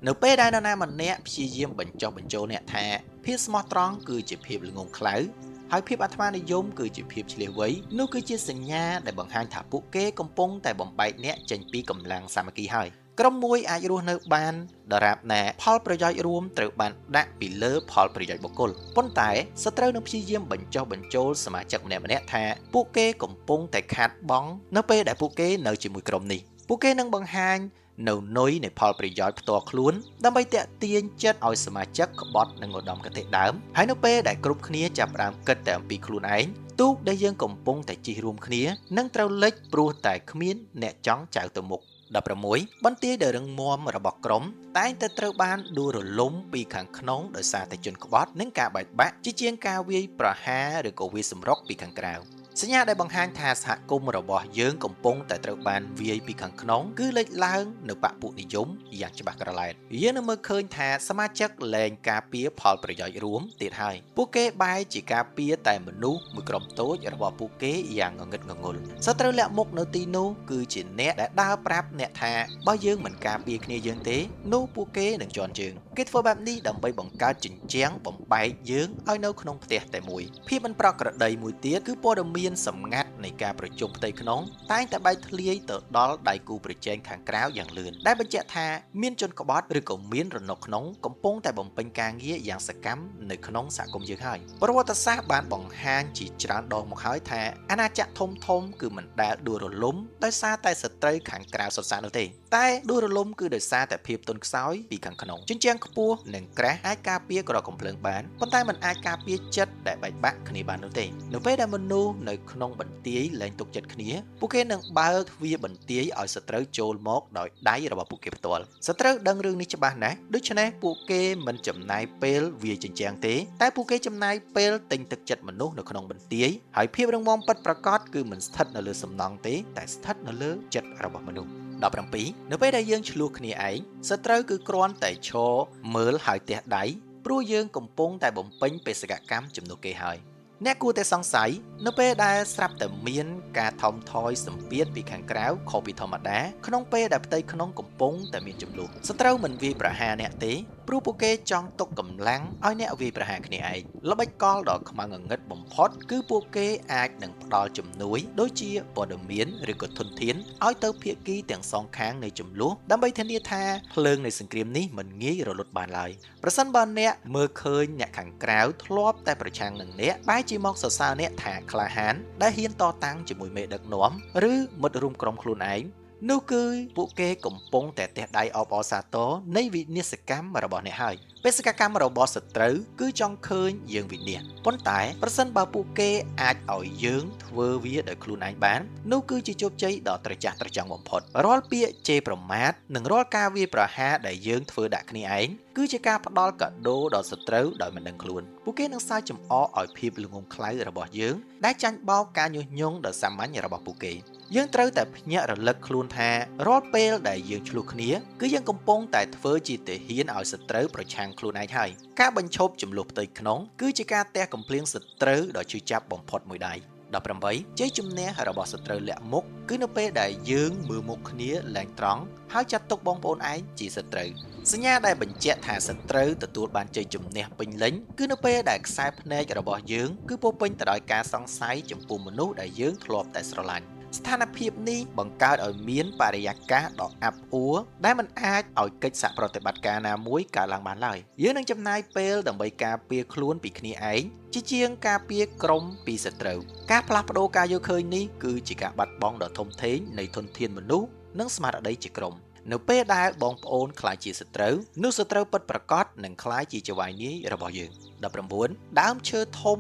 នៅពេលដែលនរណាម្នាក់ព្យាយាមបញ្ចុះបញ្ចូលអ្នកថាភាពស្មោះត្រង់គឺជាភាពល្ងងខ្លៅហើយភាពអាត្មានិយមគឺជាភាពឆ្លៀសវៃនោះគឺជាសញ្ញាដែលបង្ហាញថាពួកគេកំពុងតែបំបែកអ្នកចេញពីកម្លាំងសាមគ្គីហើយក្រុមមួយអាចរស់នៅបានដរាបណាផលប្រយោជន៍រួមត្រូវបានដាក់ពីលើផលប្រយោជន៍បុគ្គលប៉ុន្តែសត្រូវនឹងព្យាយាមបញ្ចុះបញ្ចូលសមាជិកម្នាក់ៗថាពួកគេកំពុងតែខាតបង់នៅពេលដែលពួកគេនៅជាមួយក្រុមនេះពួកគេនឹងបង្ហាញនៅនុយនៃផលប្រយោជន៍ផ្ទាល់ខ្លួនដើម្បីទាក់ទាញចិត្តឲ្យសមាជិកក្បត់នឹងឧត្តមគតិដើមហើយនៅពេលដែលគ្រប់គ្នាចាប់ផ្ដើមគិតតែអំពីខ្លួនឯងទូកដែលយើងកំពុងតែជិះរួមគ្នានឹងត្រូវលិចព្រោះតែគ្មានអ្នកចង់ចៅទៅមុខ16បន្ទាយដែលរឹងមាំរបស់ក្រុមតែងតែត្រូវបានដួលរលំពីខាងក្នុងដោយសារតែជនក្បត់និងការបែកបាក់ជាជាងការវាយប្រហារឬក៏វាយសម្រុកពីខាងក្រៅសញ្ញាដែលបង្ហាញថាសហគមន៍របស់យើងកំពុងតែត្រូវបានវាយពីខាងក្នុងគឺលេចឡើងនៅបពុនិយមយ៉ាងច្បាស់ក្រឡែតយើងនឹងមើលឃើញថាសមាជិកលែងការពារផលប្រយោជន៍រួមទៀតហើយពួកគេបែរជាការពារតែមនុស្សមួយក្រុមតូចរបស់ពួកគេយ៉ាងងងឹតងងុលសត្រូវលាក់មុខនៅទីនោះគឺជាអ្នកដែលដើរប្រាប់អ្នកថាបើយើងមិនការពារគ្នាយើងទេនោះពួកគេនឹងជន់ជើងគេធ្វើបែបនេះដើម្បីបង្កើតជញ្ជាំងបំបែកយើងឲ្យនៅក្នុងផ្ទះតែមួយភាពមិនប្រក្រតីមួយទៀតគឺព័ត៌មានសម្ងាត់នៃការប្រជុំផ្ទៃក្នុងតែងតែបែកធ្លាយទៅដល់ដៃគូប្រជែងខាងក្រៅយ៉ាងលឿនដែលបញ្ជាក់ថាមានជនក្បត់ឬក៏មានរនុកក្នុងកំពុងតែបំពេញការងារយ៉ាងសកម្មនៅក្នុងសហគមន៍យើងហើយប្រវត្តិសាស្ត្របានបង្ហាញជាច្រើនដងមកហើយថាអាណាចក្រធំគឺមិនដែលដួលរលំដោយសារតែសត្រូវខាងក្រៅសុទ្ធសាធនោះទេតែដួលរលំគឺដោយសារតែភាពទន់ខ្សោយពីខាងក្នុងជញ្ជាំងខ្ពស់និងក្រាស់អាចការពារក្រកំភ្លើងបានប៉ុន្តែมันអាចការពារចិត្តដែលបែកបាក់គ្នាបាននោះទេនៅពេលដែលមនុស្សនៅក្នុងបន្ទាយលែងទុកចិត្តគ្នាពួកគេនឹងបើកទ្វារបន្ទាយឲ្យសត្រូវចូលមកដោយដៃរបស់ពួកគេផ្ទាល់សត្រូវដឹងរឿងនេះច្បាស់ណាស់ដូច្នេះពួកគេមិនចំណាយពេលវាយជញ្ជាំងទេតែពួកគេចំណាយពេលទិញទឹកចិត្តមនុស្សនៅក្នុងបន្ទាយហើយភាពរឹងមាំពិតប្រាកដគឺមិនស្ថិតនៅលើសំណង់ទេតែស្ថិតនៅលើចិត្តរបស់មនុស្ស17នៅពេលដែលយើងឆ្លោះគ្នាឯងសត្រូវគឺគ្រាន់តែឈរមើលហើយទះដៃព្រោះយើងកំពុងតែបំពេញបេសកកម្មជំនួសគេហើយអ្នកគួរតែសង្ស័យនៅពេលដែលស្រាប់តែមានការថមថយសម្ពាធពីខាងក្រៅខុសពីធម្មតាក្នុងពេលដែលផ្ទៃក្នុងកំពុងតែមានចំនួនសត្រូវមិនវាយប្រហារអ្នកទេព្រោះពួកគេចង់ទុកកម្លាំងឲ្យអ្នកវាយប្រហារគ្នាឯងល្បិចកលដ៏ខ្មៅងងឹតបំផុតគឺពួកគេអាចនឹងផ្ដល់ជំនួយដូចជាព័ត៌មានឬក៏ធនធានឲ្យទៅភាគីទាំងសងខាងនៃចំនួនដើម្បីធានាថាភ្លើងនៃសង្គ្រាមនេះមិនងាយរលត់បានឡើយប្រសិនបើអ្នកមើលឃើញអ្នកខាងក្រៅធ្លាប់តែប្រឆាំងនឹងអ្នកបែរជាមកសរសើរអ្នកថាក្លាហានដែលហ៊ានតតាំងជាមួយមេដឹកនាំឬមិត្តរួមក្រុមខ្លួនឯងនោះគឺពួកគេកំពុងតែទះដៃអបអរសាទរនៃវិនាសកម្មរបស់អ្នកហើយបេសកកម្មរបស់សត្រូវគឺចង់ឃើញយើងវិនាសប៉ុន្តែប្រសិនបើពួកគេអាចឲ្យយើងធ្វើវាដោយខ្លួនឯងបាននោះគឺជាជោគជ័យដ៏ត្រចះត្រចង់បំផុតរាល់ពាក្យជេរប្រមាថនិងរាល់ការវាយប្រហារដែលយើងធ្វើដាក់គ្នាឯងគឺជាការផ្ដល់កាដូដល់សត្រូវដោយមិនដឹងខ្លួនពួកគេនឹងសើចចំអកឲ្យភាពល្ងងខ្លៅរបស់យើងដែលចាញ់បោកការញុះញង់ដ៏សាមញ្ញរបស់ពួកគេយើងត្រូវតែភ្ញាក់រលឹកខ្លួនថារាល់ពេលដែលយើងឆ្លោះគ្នាគឺយើងកំពុងតែធ្វើជាទាហានឲ្យសត្រូវប្រឆាំងខ្លួនឯងហើយការបញ្ឈប់ចំនួនផ្ទៃក្នុងគឺជាការទះកំភ្លៀងសត្រូវដ៏ឈឺចាប់បំផុតមួយដៃ18ជ័យជំនះរបស់សត្រូវលាក់មុខគឺនៅពេលដែលយើងមើលមុខគ្នាឡើងត្រង់ហើយចាត់ទុកបងប្អូនឯងជាសត្រូវសញ្ញាដែលបញ្ជាក់ថាសត្រូវទទួលបានជ័យជំនះពេញលេញគឺនៅពេលដែលខ្សែភ្នែករបស់យើងគឺពោរពេញទៅដោយការសង្ស័យចំពោះមនុស្សដែលយើងធ្លាប់តែស្រឡាញ់ស្ថានភាពនេះបង្កើតឲ្យមានបរិយាកាសដ៏អាប់អួរដែលមិនអាចឲ្យកិច្ចសហប្រតិបត្តិការណាមួយកើតឡើងបានឡើយយើងនឹងចំណាយពេលដើម្បីការពារខ្លួនពីគ្នាឯងជាជាងការពារក្រុមពីសត្រូវការផ្លាស់ប្ដូរការយល់ឃើញនេះគឺជាការបាត់បង់ដ៏ធំធេងនៃធនធានមនុស្សនិងស្មារតីជាក្រុមនៅពេលដែលបងប្អូនខ្លាចជាសត្រូវនោះសត្រូវពិតប្រាកដនឹងខ្លាចជាចៅហ្វាយនាយរបស់យើង19ដើមឈើធំ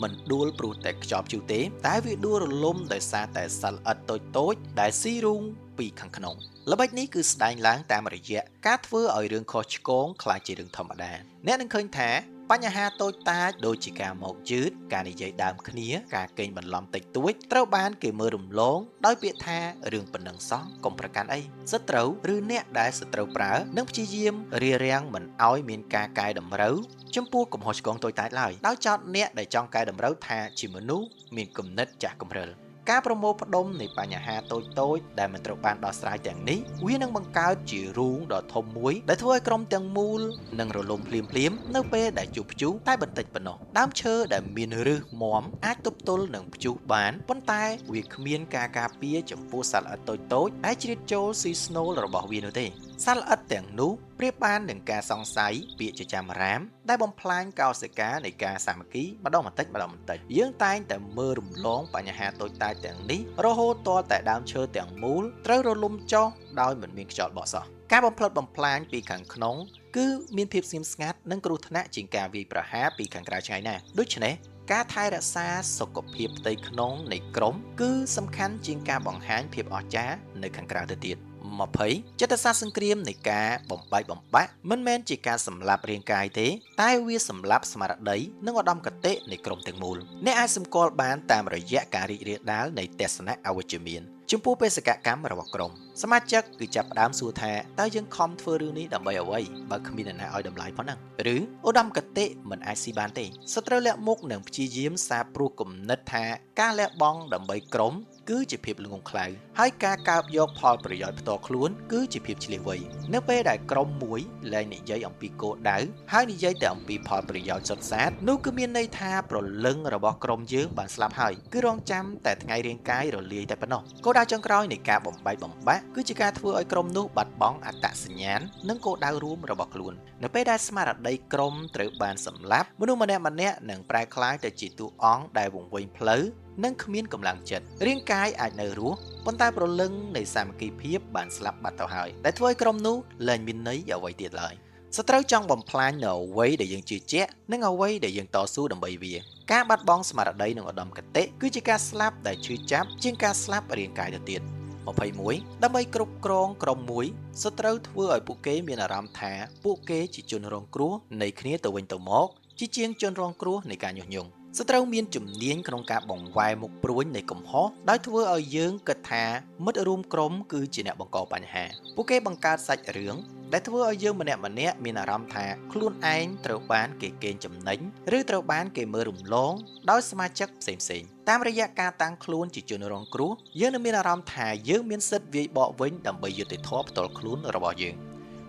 មិនដួលព្រោះតែខ្ចប់ជូរទេតែវាដួលរលំដោយសារតែសត្វល្អិតតូចៗដែលស៊ីរូងពីខាងក្នុងល្បិចនេះគឺស្ដែងឡើងតាមរយៈការធ្វើឲ្យរឿងខុសឆ្គងខ្លាចជារឿងធម្មតាអ្នកនឹងឃើញថាបញ្ហាតូចតាចដូចជាការមកយឺតការនិយាយដើមគ្នាការកេងបន្លំតិចតួចត្រូវបានគេមើលរំលងដោយពាក្យថារឿងប៉ុណ្ណឹងសោះកុំប្រកាន់អីសត្រូវឬអ្នកដែលសត្រូវប្រើនឹងព្យាយាមរារាំងមិនឲ្យមានការកែតម្រូវចំពោះកំហុសឆ្គងតូចតាចឡើយដោយចោទអ្នកដែលចង់កែតម្រូវថាជាមនុស្សមានគំនិតចាស់គំរិល ការប្រមូលផ្ដុំនៃបញ្ហាតូចៗដែលមិនត្រូវបានដោះស្រាយទាំងនេះវានឹងបង្កើតជារូងដ៏ធំមួយដែលធ្វើឲ្យក្រុមទាំងមូលនឹងរលំភ្លាមៗនៅពេលដែលជួបព្យុះតែបន្តិចប៉ុណ្ណោះដើមឈើដែលមានឫសមាំអាចទប់ទល់នឹងព្យុះបានប៉ុន្តែវាគ្មានការការពារចំពោះសត្វល្អិតតូចៗដែលជ្រៀតចូលស៊ីស្នូលរបស់វានោះទេសត្វល្អិតទាំងនោះប្រៀបបាននឹងការសង្ស័យពាក្យចចាមអារាមដែលបំផ្លាញកោសិកានៃការសាមគ្គីម្ដងបន្តិចយើងតែងតែមើលរំលងបញ្ហាតូចតាចទាំងនេះរហូតទាល់តែដើមឈើទាំងមូលត្រូវរលំចុះដោយមិនមានខ្យល់បក់សោះការបំផ្លិចបំផ្លាញពីខាងក្នុងគឺមានភាពស្ងៀមស្ងាត់និងគ្រោះថ្នាក់ជាងការវាយប្រហារពីខាងក្រៅឆ្ងាយណាស់ដូច្នេះការថែរក្សាសុខភាពផ្ទៃក្នុងនៃក្រុមគឺសំខាន់ជាងការបង្ហាញភាពអស្ចារ្យនៅខាងក្រៅទៅទៀត20ចិត្តសាស្ត្រសង្គ្រាមនៃការបំបែកបំបាក់មិនមែនជាការសម្លាប់រាងកាយទេតែវាសម្លាប់ស្មារតីនិងឧត្តមគតិនៃក្រុមទាំងមូលអ្នកអាចសម្គាល់បានតាមរយៈការរីករាលដាលនៃទស្សនៈអវិជ្ជមានចំពោះបេសកកម្មរបស់ក្រុមសមាជិកគឺចាប់ផ្ដើមសួរថាតើយើងខំធ្វើរឿងនេះដើម្បីអ្វីបើគ្មានអ្នកណាឲ្យតម្លៃប៉ុណ្ណឹងឬឧត្តមគតិមិនអាចស៊ីបានទេសត្រូវលាក់មុខនិងព្យាយាមសាបព្រោះគំនិតថាការលះបង់ដើម្បីក្រុមគឺជាភាពល្ងង់ខ្លៅហើយការកើបយកផលប្រយោជន៍ផ្ទាល់ខ្លួនគឺជាភាពឆ្លៀសវៃនៅពេលដែលក្រុមមួយលែងនិយាយអំពីគោលដៅហើយនិយាយតែអំពីផលប្រយោជន៍សុទ្ធសាធនោះគឺមានន័យថាព្រលឹងរបស់ក្រុមយើងបានស្លាប់ហើយគឺរងចាំតែថ្ងៃរាងកាយរលាយតែប៉ុណ្ណោះគោលដៅចុងក្រោយនៃការបំបែកបំបាក់គឺជាការធ្វើឲ្យក្រុមនោះបាត់បង់អត្តសញ្ញាណនិងគោលដៅរួមរបស់ខ្លួននៅពេលដែលស្មារតីក្រុមត្រូវបានសម្លាប់មនុស្សម្នាក់ៗនឹងប្រែក្លាយទៅជាតួអង្គដែលវង្វេងផ្លូវនិងគ្មានកម្លាំងចិត្តរាងកាយអាចនៅរស់ប៉ុន្តែព្រលឹងនៃសាមគ្គីភាពបានស្លាប់បាត់ទៅហើយដែលធ្វើឲ្យក្រុមនោះលែងមានន័យអ្វីទៀតឡើយសត្រូវចង់បំផ្លាញនៅអ្វីដែលយើងជឿជាក់និងអ្វីដែលយើងតស៊ូដើម្បីវាការបាត់បង់ស្មារតីនិងឧត្តមគតិគឺជាការស្លាប់ដែលឈឺចាប់ជាងការស្លាប់រាងកាយទៅទៀត21ដើម្បីគ្រប់គ្រងក្រុមមួយសត្រូវធ្វើឲ្យពួកគេមានអារម្មណ៍ថាពួកគេជាជនរងគ្រោះនៃគ្នាទៅវិញទៅមកជាជាងជនរងគ្រោះនៃការញុះញង់សត្រូវមានជំនាញក្នុងការបង្វែរមុខព្រួញនៃកំហុសដោយធ្វើឲ្យយើងគិតថាមិត្តរួមក្រុមគឺជាអ្នកបង្កបញ្ហាពួកគេបង្កើតសាច់រឿងដែលធ្វើឲ្យយើងម្នាក់ៗមានអារម្មណ៍ថាខ្លួនឯងត្រូវបានគេកេងចំណេញឬត្រូវបានគេមើលរំលងដោយសមាជិកផ្សេងៗតាមរយៈការតាំងខ្លួនជាជនរងគ្រោះយើងនឹងមានអារម្មណ៍ថាយើងមានសិទ្ធិវាយបកវិញដើម្បីយុត្តិធម៌ផ្ទាល់ខ្លួនរបស់យើង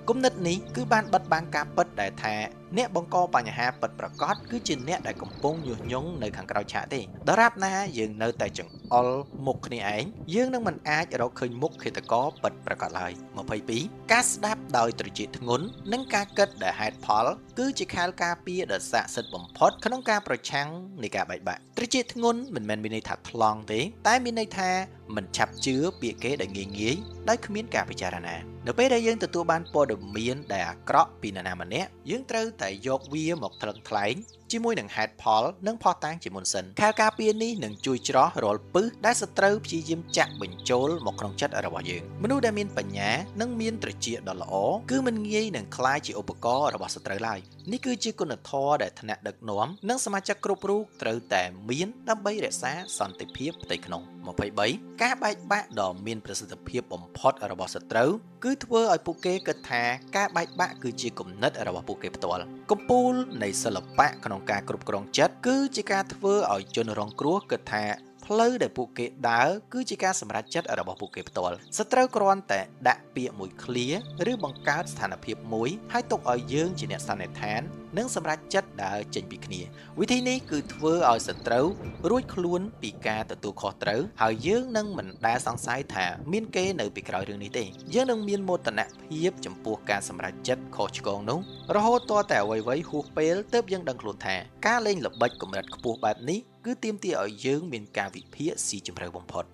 គំនិតនេះគឺបានបិទបាំងការពិតដែលថាអ្នកបង្កបញ្ហាពិតប្រាកដគឺជាអ្នកដែលកំពុងញុះញង់នៅខាងក្រៅឆាកទេដរាបណាយើងនៅតែចង្អុលមុខគ្នាឯងយើងនឹងមិនអាចរកឃើញមុខឃាតករពិតប្រាកដឡើយ22ការស្ដាប់ដោយត្រចៀកធ្ងន់និងការគិតដែលហេតុផលគឺជាខែលការពារដ៏ស័ក្តិសិទ្ធិបំផុតក្នុងការប្រឆាំងនៃការបែកបាក់ត្រចៀកធ្ងន់មិនមែនមានន័យថាថ្លង់ទេតែមានន័យថាមិនឆាប់ជឿពាក្យគេដែលងាយៗដោយគ្មានការពិចារណានៅពេលដែលយើងទទួលបានព័ត៌មានដែលអាក្រក់ពីនរណាម្នាក់យើងត្រូវតែយកវាមកថ្លឹងថ្លែងជាមួយនឹងហេតុផលនិងផុសតាងជាមុនសិនខែលការពារនេះនឹងជួយច្រោះរាល់ពិសដែលសត្រូវព្យាយាមចាក់បញ្ចូលមកក្នុងចិត្តរបស់យើងមនុស្សដែលមានបញ្ញានិងមានត្រចៀកដ៏ល្អគឺមិនងាយនឹងក្លាយជាឧបករណ៍របស់សត្រូវឡើយនេះគឺជាគុណធម៌ដែលថ្នាក់ដឹកនាំនិងសមាជិកគ្រប់រូបត្រូវតែមានដើម្បីរក្សាសន្តិភាពផ្ទៃក្នុង23ការបែកបាក់ដ៏មានប្រសិទ្ធភាពបំផុតរបស់សត្រូវគឺធ្វើឲ្យពួកគេគិតថាការបែកបាក់គឺជាគំនិតរបស់ពួកគេផ្ទាល់កំពូលនៃសិល្បៈក្នុងការគ្រប់គ្រងចិត្តគឺជាការធ្វើឲ្យជនរងគ្រោះគិតថាផ្លូវដែលពួកគេដើរគឺជាការសម្រេចចិត្តរបស់ពួកគេផ្ទាល់សត្រូវគ្រាន់តែដាក់ពាក្យមួយឃ្លាឬបង្កើតស្ថានភាពមួយហើយទុកឲ្យយើងជាអ្នកសន្និដ្ឋាននិងសម្រេចចិត្តដើរចេញពីគ្នាវិធីនេះគឺធ្វើឲ្យសត្រូវរួចខ្លួនពីការទទួលខុសត្រូវហើយយើងនឹងមិនដែលសង្ស័យថាមានគេនៅពីក្រោយរឿងនេះទេយើងនឹងមានមោទនភាពចំពោះការសម្រេចចិត្តខុសឆ្គងនោះរហូតទាល់តែអ្វីៗហួសពេលទើបយើងដឹងខ្លួនថាការលេងល្បិចកម្រិតខ្ពស់បែបនេះគឺទាមទារឲ្យយើងមានការវិភាគស៊ីជម្រៅបំផុត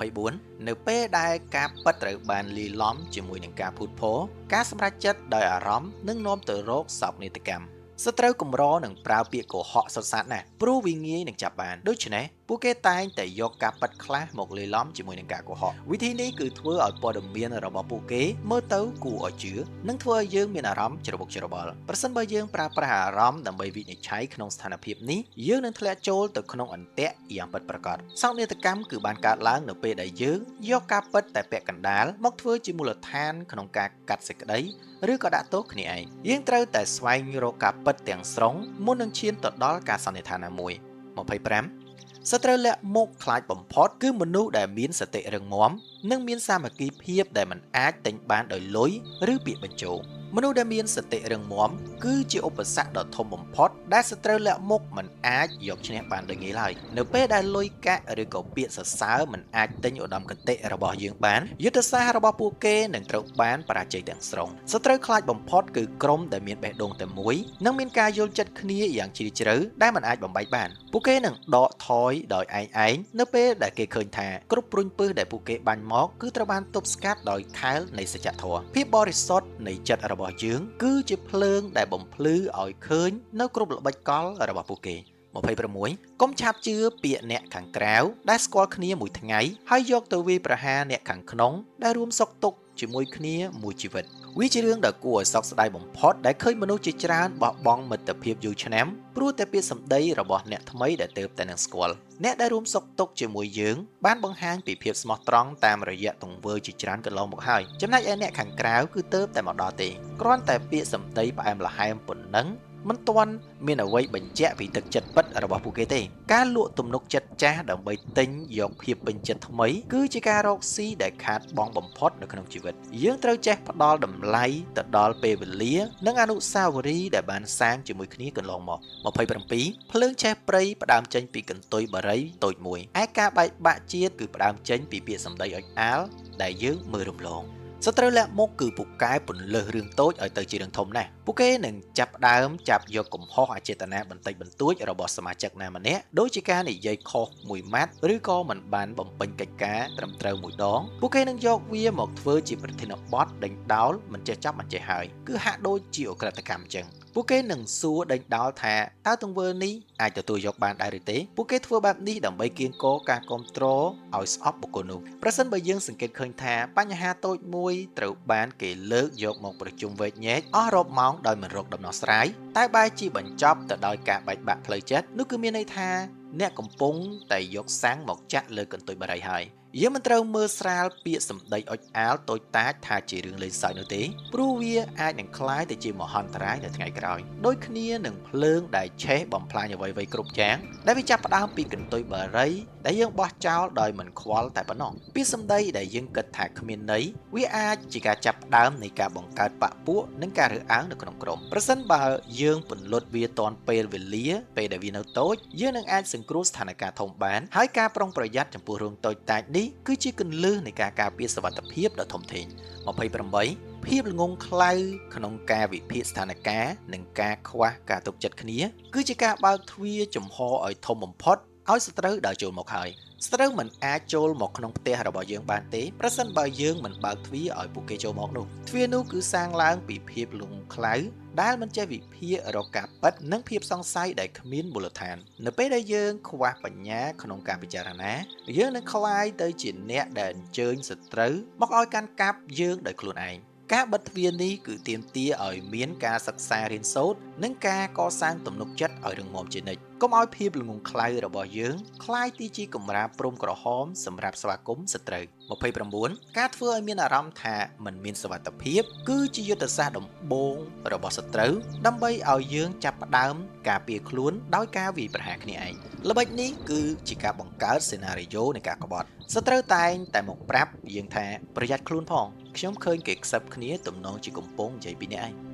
24នៅពេលដែលការពិតត្រូវបានលាយឡំជាមួយនឹងការភូតភរការសម្រេចចិត្តដោយអារម្មណ៍នឹងនាំទៅរកសោកនាដកម្មសត្រូវកម្រនឹងប្រើពាក្យកុហកសុទ្ធសាធណាស់ព្រោះវាងាយនឹងចាប់បានដូច្នេះពួកគេតែងតែយកការប៉ັດខ្លះមកលាយឡំជាមួយនឹងការកុហកវិធីនេះគឺធ្វើឲ្យព័ត៌មានរបស់ពួកគេមើលទៅគួរឲ្យជឿនិងធ្វើឲ្យយើងមានអារម្មណ៍ច្របូកច្របល់ប្រសិនបើយើងប្រើប្រាស់អារម្មណ៍ដើម្បីវិនិច្ឆ័យក្នុងស្ថានភាពនេះយើងនឹងធ្លាក់ចូលទៅក្នុងអន្ទាក់យ៉ាងពិតប្រាកដសោកនាដកម្មគឺបានកើតឡើងនៅពេលដែលយើងយកការប៉ັດតែពាក់កណ្ដាលមកធ្វើជាមូលដ្ឋានក្នុងការកាត់សេចក្តីឬក៏ដាក់ទោសគ្នាឯងយើងត្រូវតែស្វែងរកការពិតទាំងស្រុងមុននឹងឈានទៅដល់ការសន្និដ្ឋានណាមួយ25 សត្រូវលាក់មុខខ្លាចបំផុតគឺមនុស្សដែលមានសតិរឹងមាំនិងមានសាមគ្គីភាពដែលមិនអាចទិញបានដោយលុយឬពាក្យបញ្ជោមនុស្សដែលមានសតិរឹងមាំគឺជាឧបសគ្គដ៏ធំបំផុតដែលសត្រូវលាក់មុខមិនអាចយកឈ្នះបានដោយងាយឡើយនៅពេលដែលលុយកាក់ឬក៏ពាក្យសរសើរមិនអាចទិញឧត្តមគតិរបស់យើងបានយុទ្ធសាស្ត្ររបស់ពួកគេនឹងត្រូវបានបរាជ័យទាំងស្រុងសត្រូវខ្លាចបំផុតគឺក្រុមដែលមានបេះដូងតែមួយនិងមានការយល់ចិត្តគ្នាយ៉ាងជ្រាលជ្រៅដែលមិនអាចបំបែកបានពួកគេនឹងដកថយដោយឯងនៅពេលដែលគេឃើញថាគ្រប់ព្រុញពឹសដែលពួកគេបាញ់មកគឺត្រូវបានទប់ស្កាត់ដោយខែលនៃសច្ចធម៌ភាពបរិសុទ្ធនៃចិត្តរបស់យើងគឺជាភ្លើងដែលបំភ្លឺឲ្យឃើញនៅគ្រប់ល្បិចកលរបស់ពួកគេ26កុំឆាប់ជឿពាក្យអ្នកខាងក្រៅដែលស្គាល់គ្នាមួយថ្ងៃហើយយកទៅវាយប្រហារអ្នកខាងក្នុងដែលរួមសុខទុក្ខជាមួយគ្នាមួយជីវិតវាជារឿងដ៏គួរឲ្យសោកស្ដាយបំផុតដែលឃើញមនុស្សជាច្រើនបោះបង់មិត្តភាពយូរឆ្នាំព្រោះតែពាក្យសម្ដីរបស់អ្នកថ្មីដែលទើបតែនឹងស្គាល់អ្នកដែលរួមសុខទុក្ខជាមួយយើងបានបង្ហាញពីភាពស្មោះត្រង់តាមរយៈទង្វើជាច្រើនកន្លងមកហើយចំណែកឯអ្នកខាងក្រៅគឺទើបតែមកដល់ទេគ្រាន់តែពាក្យសម្ដីផ្អែមល្ហែមប៉ុណ្ណឹងមិនទាន់មានអ្វីបញ្ជាក់ពីទឹកចិត្តពិតរបស់ពួកគេទេការលក់ទំនុកចិត្តចាស់ដើម្បីទិញយកភាពពេញចិត្តថ្មីគឺជាការរកស៊ីដែលខាតបង់បំផុតនៅក្នុងជីវិតយើងត្រូវចេះផ្ដល់តម្លៃទៅដល់ពេលវេលានិងអនុស្សាវរីយ៍ដែលបានសាងជាមួយគ្នាកន្លងមក27ភ្លើងឆេះព្រៃផ្ដើមចេញពីកន្ទុយបារីតូចមួយឯការបែកបាក់ជាតិគឺផ្ដើមចេញពីពាក្យសម្ដីអុចអាលដែលយើងមើលរំលងសត្រូវលាក់មុខគឺពូកែពន្លើសរឿងតូចឲ្យទៅជារឿងធំណាស់ពួកគេនឹងចាប់ផ្ដើមចាប់យកកំហុសអចេតនាបន្តិចបន្តួចរបស់សមាជិកណាម្នាក់ដូចជាការនិយាយខុសមួយម៉ាត់ឬក៏មិនបានបំពេញកិច្ចការត្រឹមត្រូវមួយដងពួកគេនឹងយកវាមកធ្វើជាប្រធានបទដេញដោលមិនចេះចាប់មិនចេះហើយគឺហាក់ដូចជាអក្រិតកម្មអញ្ចឹងពួកគេនឹងសួរដេញដោលថាតើទង្វើនេះអាចទទួលយកបានដែរឬទេពួកគេធ្វើបែបនេះដើម្បីកៀងគរការគ្រប់គ្រងឲ្យស្អប់បុគ្គលនោះប្រសិនបើយើងសង្កេតឃើញថាបញ្ហាតូចមួយត្រូវបានគេលើកយកមកប្រជុំវែកញែកអស់រាប់ម៉ោងដោយមិនរកដំណោះស្រាយតែបែរជាបញ្ចប់ទៅដោយការបែកបាក់ផ្លូវចិត្តនោះគឺមានន័យថាអ្នកកំពុងតែយកសាំងមកចាក់លើកន្ទុយបារីហើយយើងមិនត្រូវមើលស្រាលពាក្យសម្ដីអុចអាលតូចតាចថាជារឿងលេងសើចនោះទេព្រោះវាអាចនឹងក្លាយទៅជាមហន្តរាយនៅថ្ងៃក្រោយដូចគ្នានឹងភ្លើងដែលឆេះបំផ្លាញអ្វីៗគ្រប់យ៉ាងដែលវាចាប់ផ្ដើមពីកន្ទុយបារីដែលយើងបោះចោលដោយមិនខ្វល់តែប៉ុណ្ណោះពាក្យសម្ដីដែលយើងគិតថាគ្មានន័យវាអាចជាការចាប់ផ្ដើមនៃការបង្កើតបកពួកនិងការរើសអើងនៅក្នុងក្រុមប្រសិនបើយើងពន្លត់វាទាន់ពេលវេលាពេលដែលវានៅតូចយើងនឹងអាចសង្គ្រោះស្ថានភាពធំបានហើយការប្រុងប្រយ័ត្នចំពោះរឿងតូចតាចនេះគឺជាគន្លឹះនៃការការពារសុវត្ថិភាពដ៏ធំធេង28ភាពល្ងង់ខ្លៅក្នុងការវិភាគស្ថានភាពនិងការខ្វះការទុកចិត្តគ្នាគឺជាការបើកទ្វារចំហឲ្យធំបំផុតឲ្យសត្រូវដើរចូលមកហើយសត្រូវមិនអាចចូលមកក្នុងផ្ទះរបស់យើងបានទេប្រសិនបើយើងមិនបើកទ្វារឲ្យពួកគេចូលមកនោះទ្វារនោះគឺសាងឡើងពីភាពល្ងង់ខ្លៅដែលមិនចេះវិភាគរកការពិតនិងភាពសង្ស័យដែលគ្មានមូលដ្ឋាននៅពេលដែលយើងខ្វះបញ្ញាក្នុងការពិចារណាយើងនឹងក្លាយទៅជាអ្នកដែលអញ្ជើញសត្រូវមកឲ្យកាន់កាប់យើងដោយខ្លួនឯងការបិទទ្វារនេះគឺទាមទារឲ្យមានការសិក្សារៀនសូត្រនិងការកសាងទំនុកចិត្តឲ្យរឹងមាំជានិច្ចកុំឲ្យភាពល្ងង់ខ្លៅរបស់យើងคล้ายទីជាកម្រាលព្រំក្រហមសម្រាប់ស្វាគមន៍សត្រូវ29ការធ្វើឲ្យមានអារម្មណ៍ថាមិនមានសុវត្ថិភាពគឺជាយុទ្ធសាស្ត្រដំបូងរបស់សត្រូវដើម្បីឲ្យយើងចាប់ផ្ដើមការពារខ្លួនដោយការវាយប្រហារគ្នាឯងល្បិចនេះគឺជាការបង្កើតសេណារីយ៉ូនៃការក្បត់សត្រូវតែងតែមកប្រាប់យើងថាប្រយ័ត្នខ្លួនផងខ្ញុំឃើញគេខ្សឹបគ្នាទំនងជាកំពុងនិយាយពីអ្នកឯង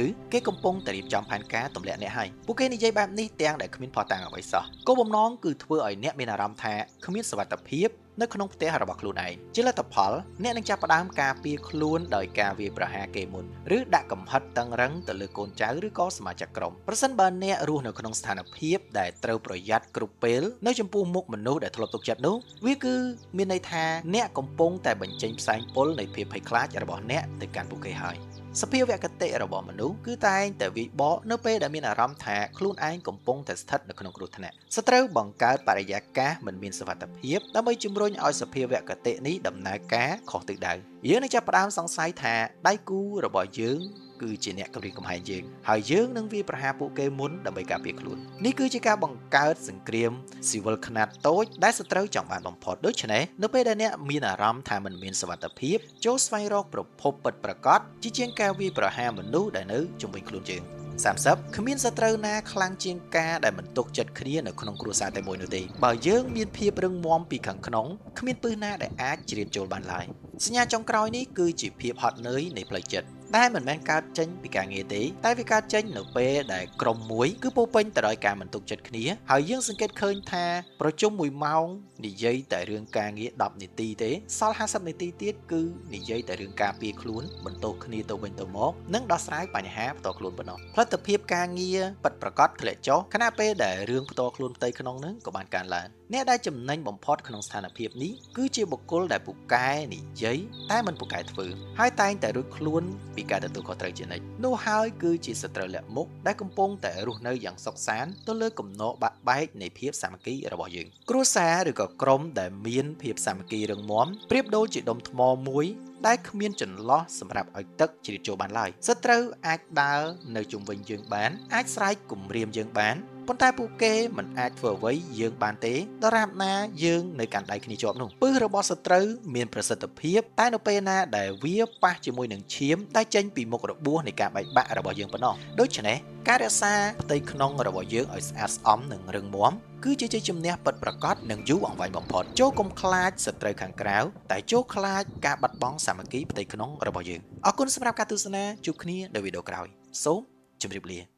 ឬគេកំពុងតែរៀបចំផែនការទម្លាក់អ្នកហើយពួកគេនិយាយបែបនេះទាំងដែលគ្មានផុសតាំងអ្វីសោះគោលបំណងគឺធ្វើឲ្យអ្នកមានអារម្មណ៍ថាគ្មានសុវត្ថិភាពនៅក្នុងផ្ទះរបស់ខ្លួនឯងជាលទ្ធផលអ្នកនឹងចាប់ផ្ដើមការពារខ្លួនដោយការវាយប្រហារគេមុនឬដាក់កំហិតតឹងរឹងទៅលើកូនចៅឬក៏សមាជិកក្រុមប្រសិនបើអ្នករស់នៅក្នុងស្ថានភាពដែលត្រូវប្រយ័ត្នគ្រប់ពេលនៅចំពោះមុខមនុស្សដែលធ្លាប់ទុកចិត្តនោះវាគឺមានន័យថាអ្នកកំពុងតែបញ្ចេញផ្សែងពុលនៃភាពភ័យខ្លាចរបស់អ្នកទៅកាន់ពួកគេហើយសភាវគតិរបស់មនុស្សគឺតែងតែវិបកនៅពេលដែលមានអារម្មណ៍ថាខ្លួនឯងកំពុងតែស្ថិតនៅក្នុងគ្រោះថ្នាក់សត្រូវបង្កើតបរិយាកាសមិនមានសុវត្ថិភាពដើម្បីជំរុញឲ្យសភាវគតិនេះដំណើរការខុសទិសដៅយើងនឹងចាប់ផ្ដើមសង្ស័យថាដៃគូរបស់យើងគឺជាអ្នកគំរាមកំហែងយើងហើយយើងនឹងវាយប្រហារពួកគេមុនដើម្បីការពារខ្លួននេះគឺជាការបង្កើតសង្គ្រាមស៊ីវិលខ្នាតតូចដែលសត្រូវចង់បានបំផុតដូច្នេះនៅពេលដែលអ្នកមានអារម្មណ៍ថាមិនមានសុវត្ថិភាពចូលស្វែងរកប្រភពពិតប្រាកដជាជាងការវាយប្រហារមនុស្សដែលនៅជុំវិញខ្លួនយើង 30គ្មានសត្រូវណាខ្លាំងជាងការដែលមិនទុកចិត្តគ្នានៅក្នុងគ្រួសារតែមួយនោះទេបើយើងមានភាពរឹងមាំពីខាងក្នុងគ្មានពឹសណាដែលអាចជ្រៀតចូលបានឡើយសញ្ញាចុងក្រោយនេះគឺជាភាពហត់នឿយនៃផ្លូវចិត្តដែលមិនមែនកើតចេញពីការងារទេតែវាកើតចេញនៅពេលដែលក្រុមមួយគឺពោពេញទៅដោយការមិនទុកចិត្តគ្នាហើយយើងសង្កេតឃើញថាប្រជុំ1ម៉ោងនិយាយតែរឿងការងារ10នាទីទេសល់50នាទីទៀតគឺនិយាយតែរឿងការពារខ្លួនបន្ទោសគ្នាទៅវិញទៅមកនិងដោះស្រាយបញ្ហាផ្ទាល់ខ្លួនប៉ុណ្ណោះផលិតភាពការងារពិតប្រាកដធ្លាក់ចុះខណៈពេលដែលរឿងផ្ទាល់ខ្លួនផ្ទៃក្នុងនឹងក៏បានកើនឡើងអ្នកដែលចំណេញបំផុតក្នុងស្ថានភាពនេះគឺជាបុគ្គលដែលពូកែនិយាយតែមិនពូកែធ្វើហើយតែងតែរួចខ្លួនពីការទទួលខុសត្រូវជានិច្ចនោះហើយគឺជាសត្រូវលាក់មុខដែលកំពុងតែរស់នៅយ៉ាងសុខសាន្តទៅលើគំនរបាក់បែកនៃភាពសាមគ្គីរបស់យើងគ្រួសារឬក៏ក្រុមដែលមានភាពសាមគ្គីរឹងមាំប្រៀបដូចជាដុំថ្មមួយដែលគ្មានចន្លោះសម្រាប់ឲ្យទឹកជ្រៀតចូលបានឡើយសត្រូវអាចដើរនៅជុំវិញយើងបានអាចស្រែកគំរាមយើងបានប៉ុន្តែពួកគេមិនអាចធ្វើអ្វីយើងបានទេដរាបណាយើងនៅកាន់ដៃគ្នាជាប់នោះពឹសរបស់សត្រូវមានប្រសិទ្ធភាពតែនៅពេលណាដែលវាប៉ះជាមួយនឹងឈាមដែលចេញពីមុខរបួសនៃការបែកបាក់របស់យើងប៉ុណ្ណោះដូច្នេះការរក្សាផ្ទៃក្នុងរបស់យើងឲ្យស្អាតស្អំនិងរឹងមាំគឺជាជ័យជំនះពិតប្រាកដនិងយូរអង្វែងបំផុតចូលកុំខ្លាចសត្រូវខាងក្រៅតែចូលខ្លាចការបាត់បង់សាមគ្គីផ្ទៃក្នុងរបស់យើងអរគុណសម្រាប់ការទស្សនាជួបគ្នានៅវីដេអូក្រោយសូមជម្រាបលា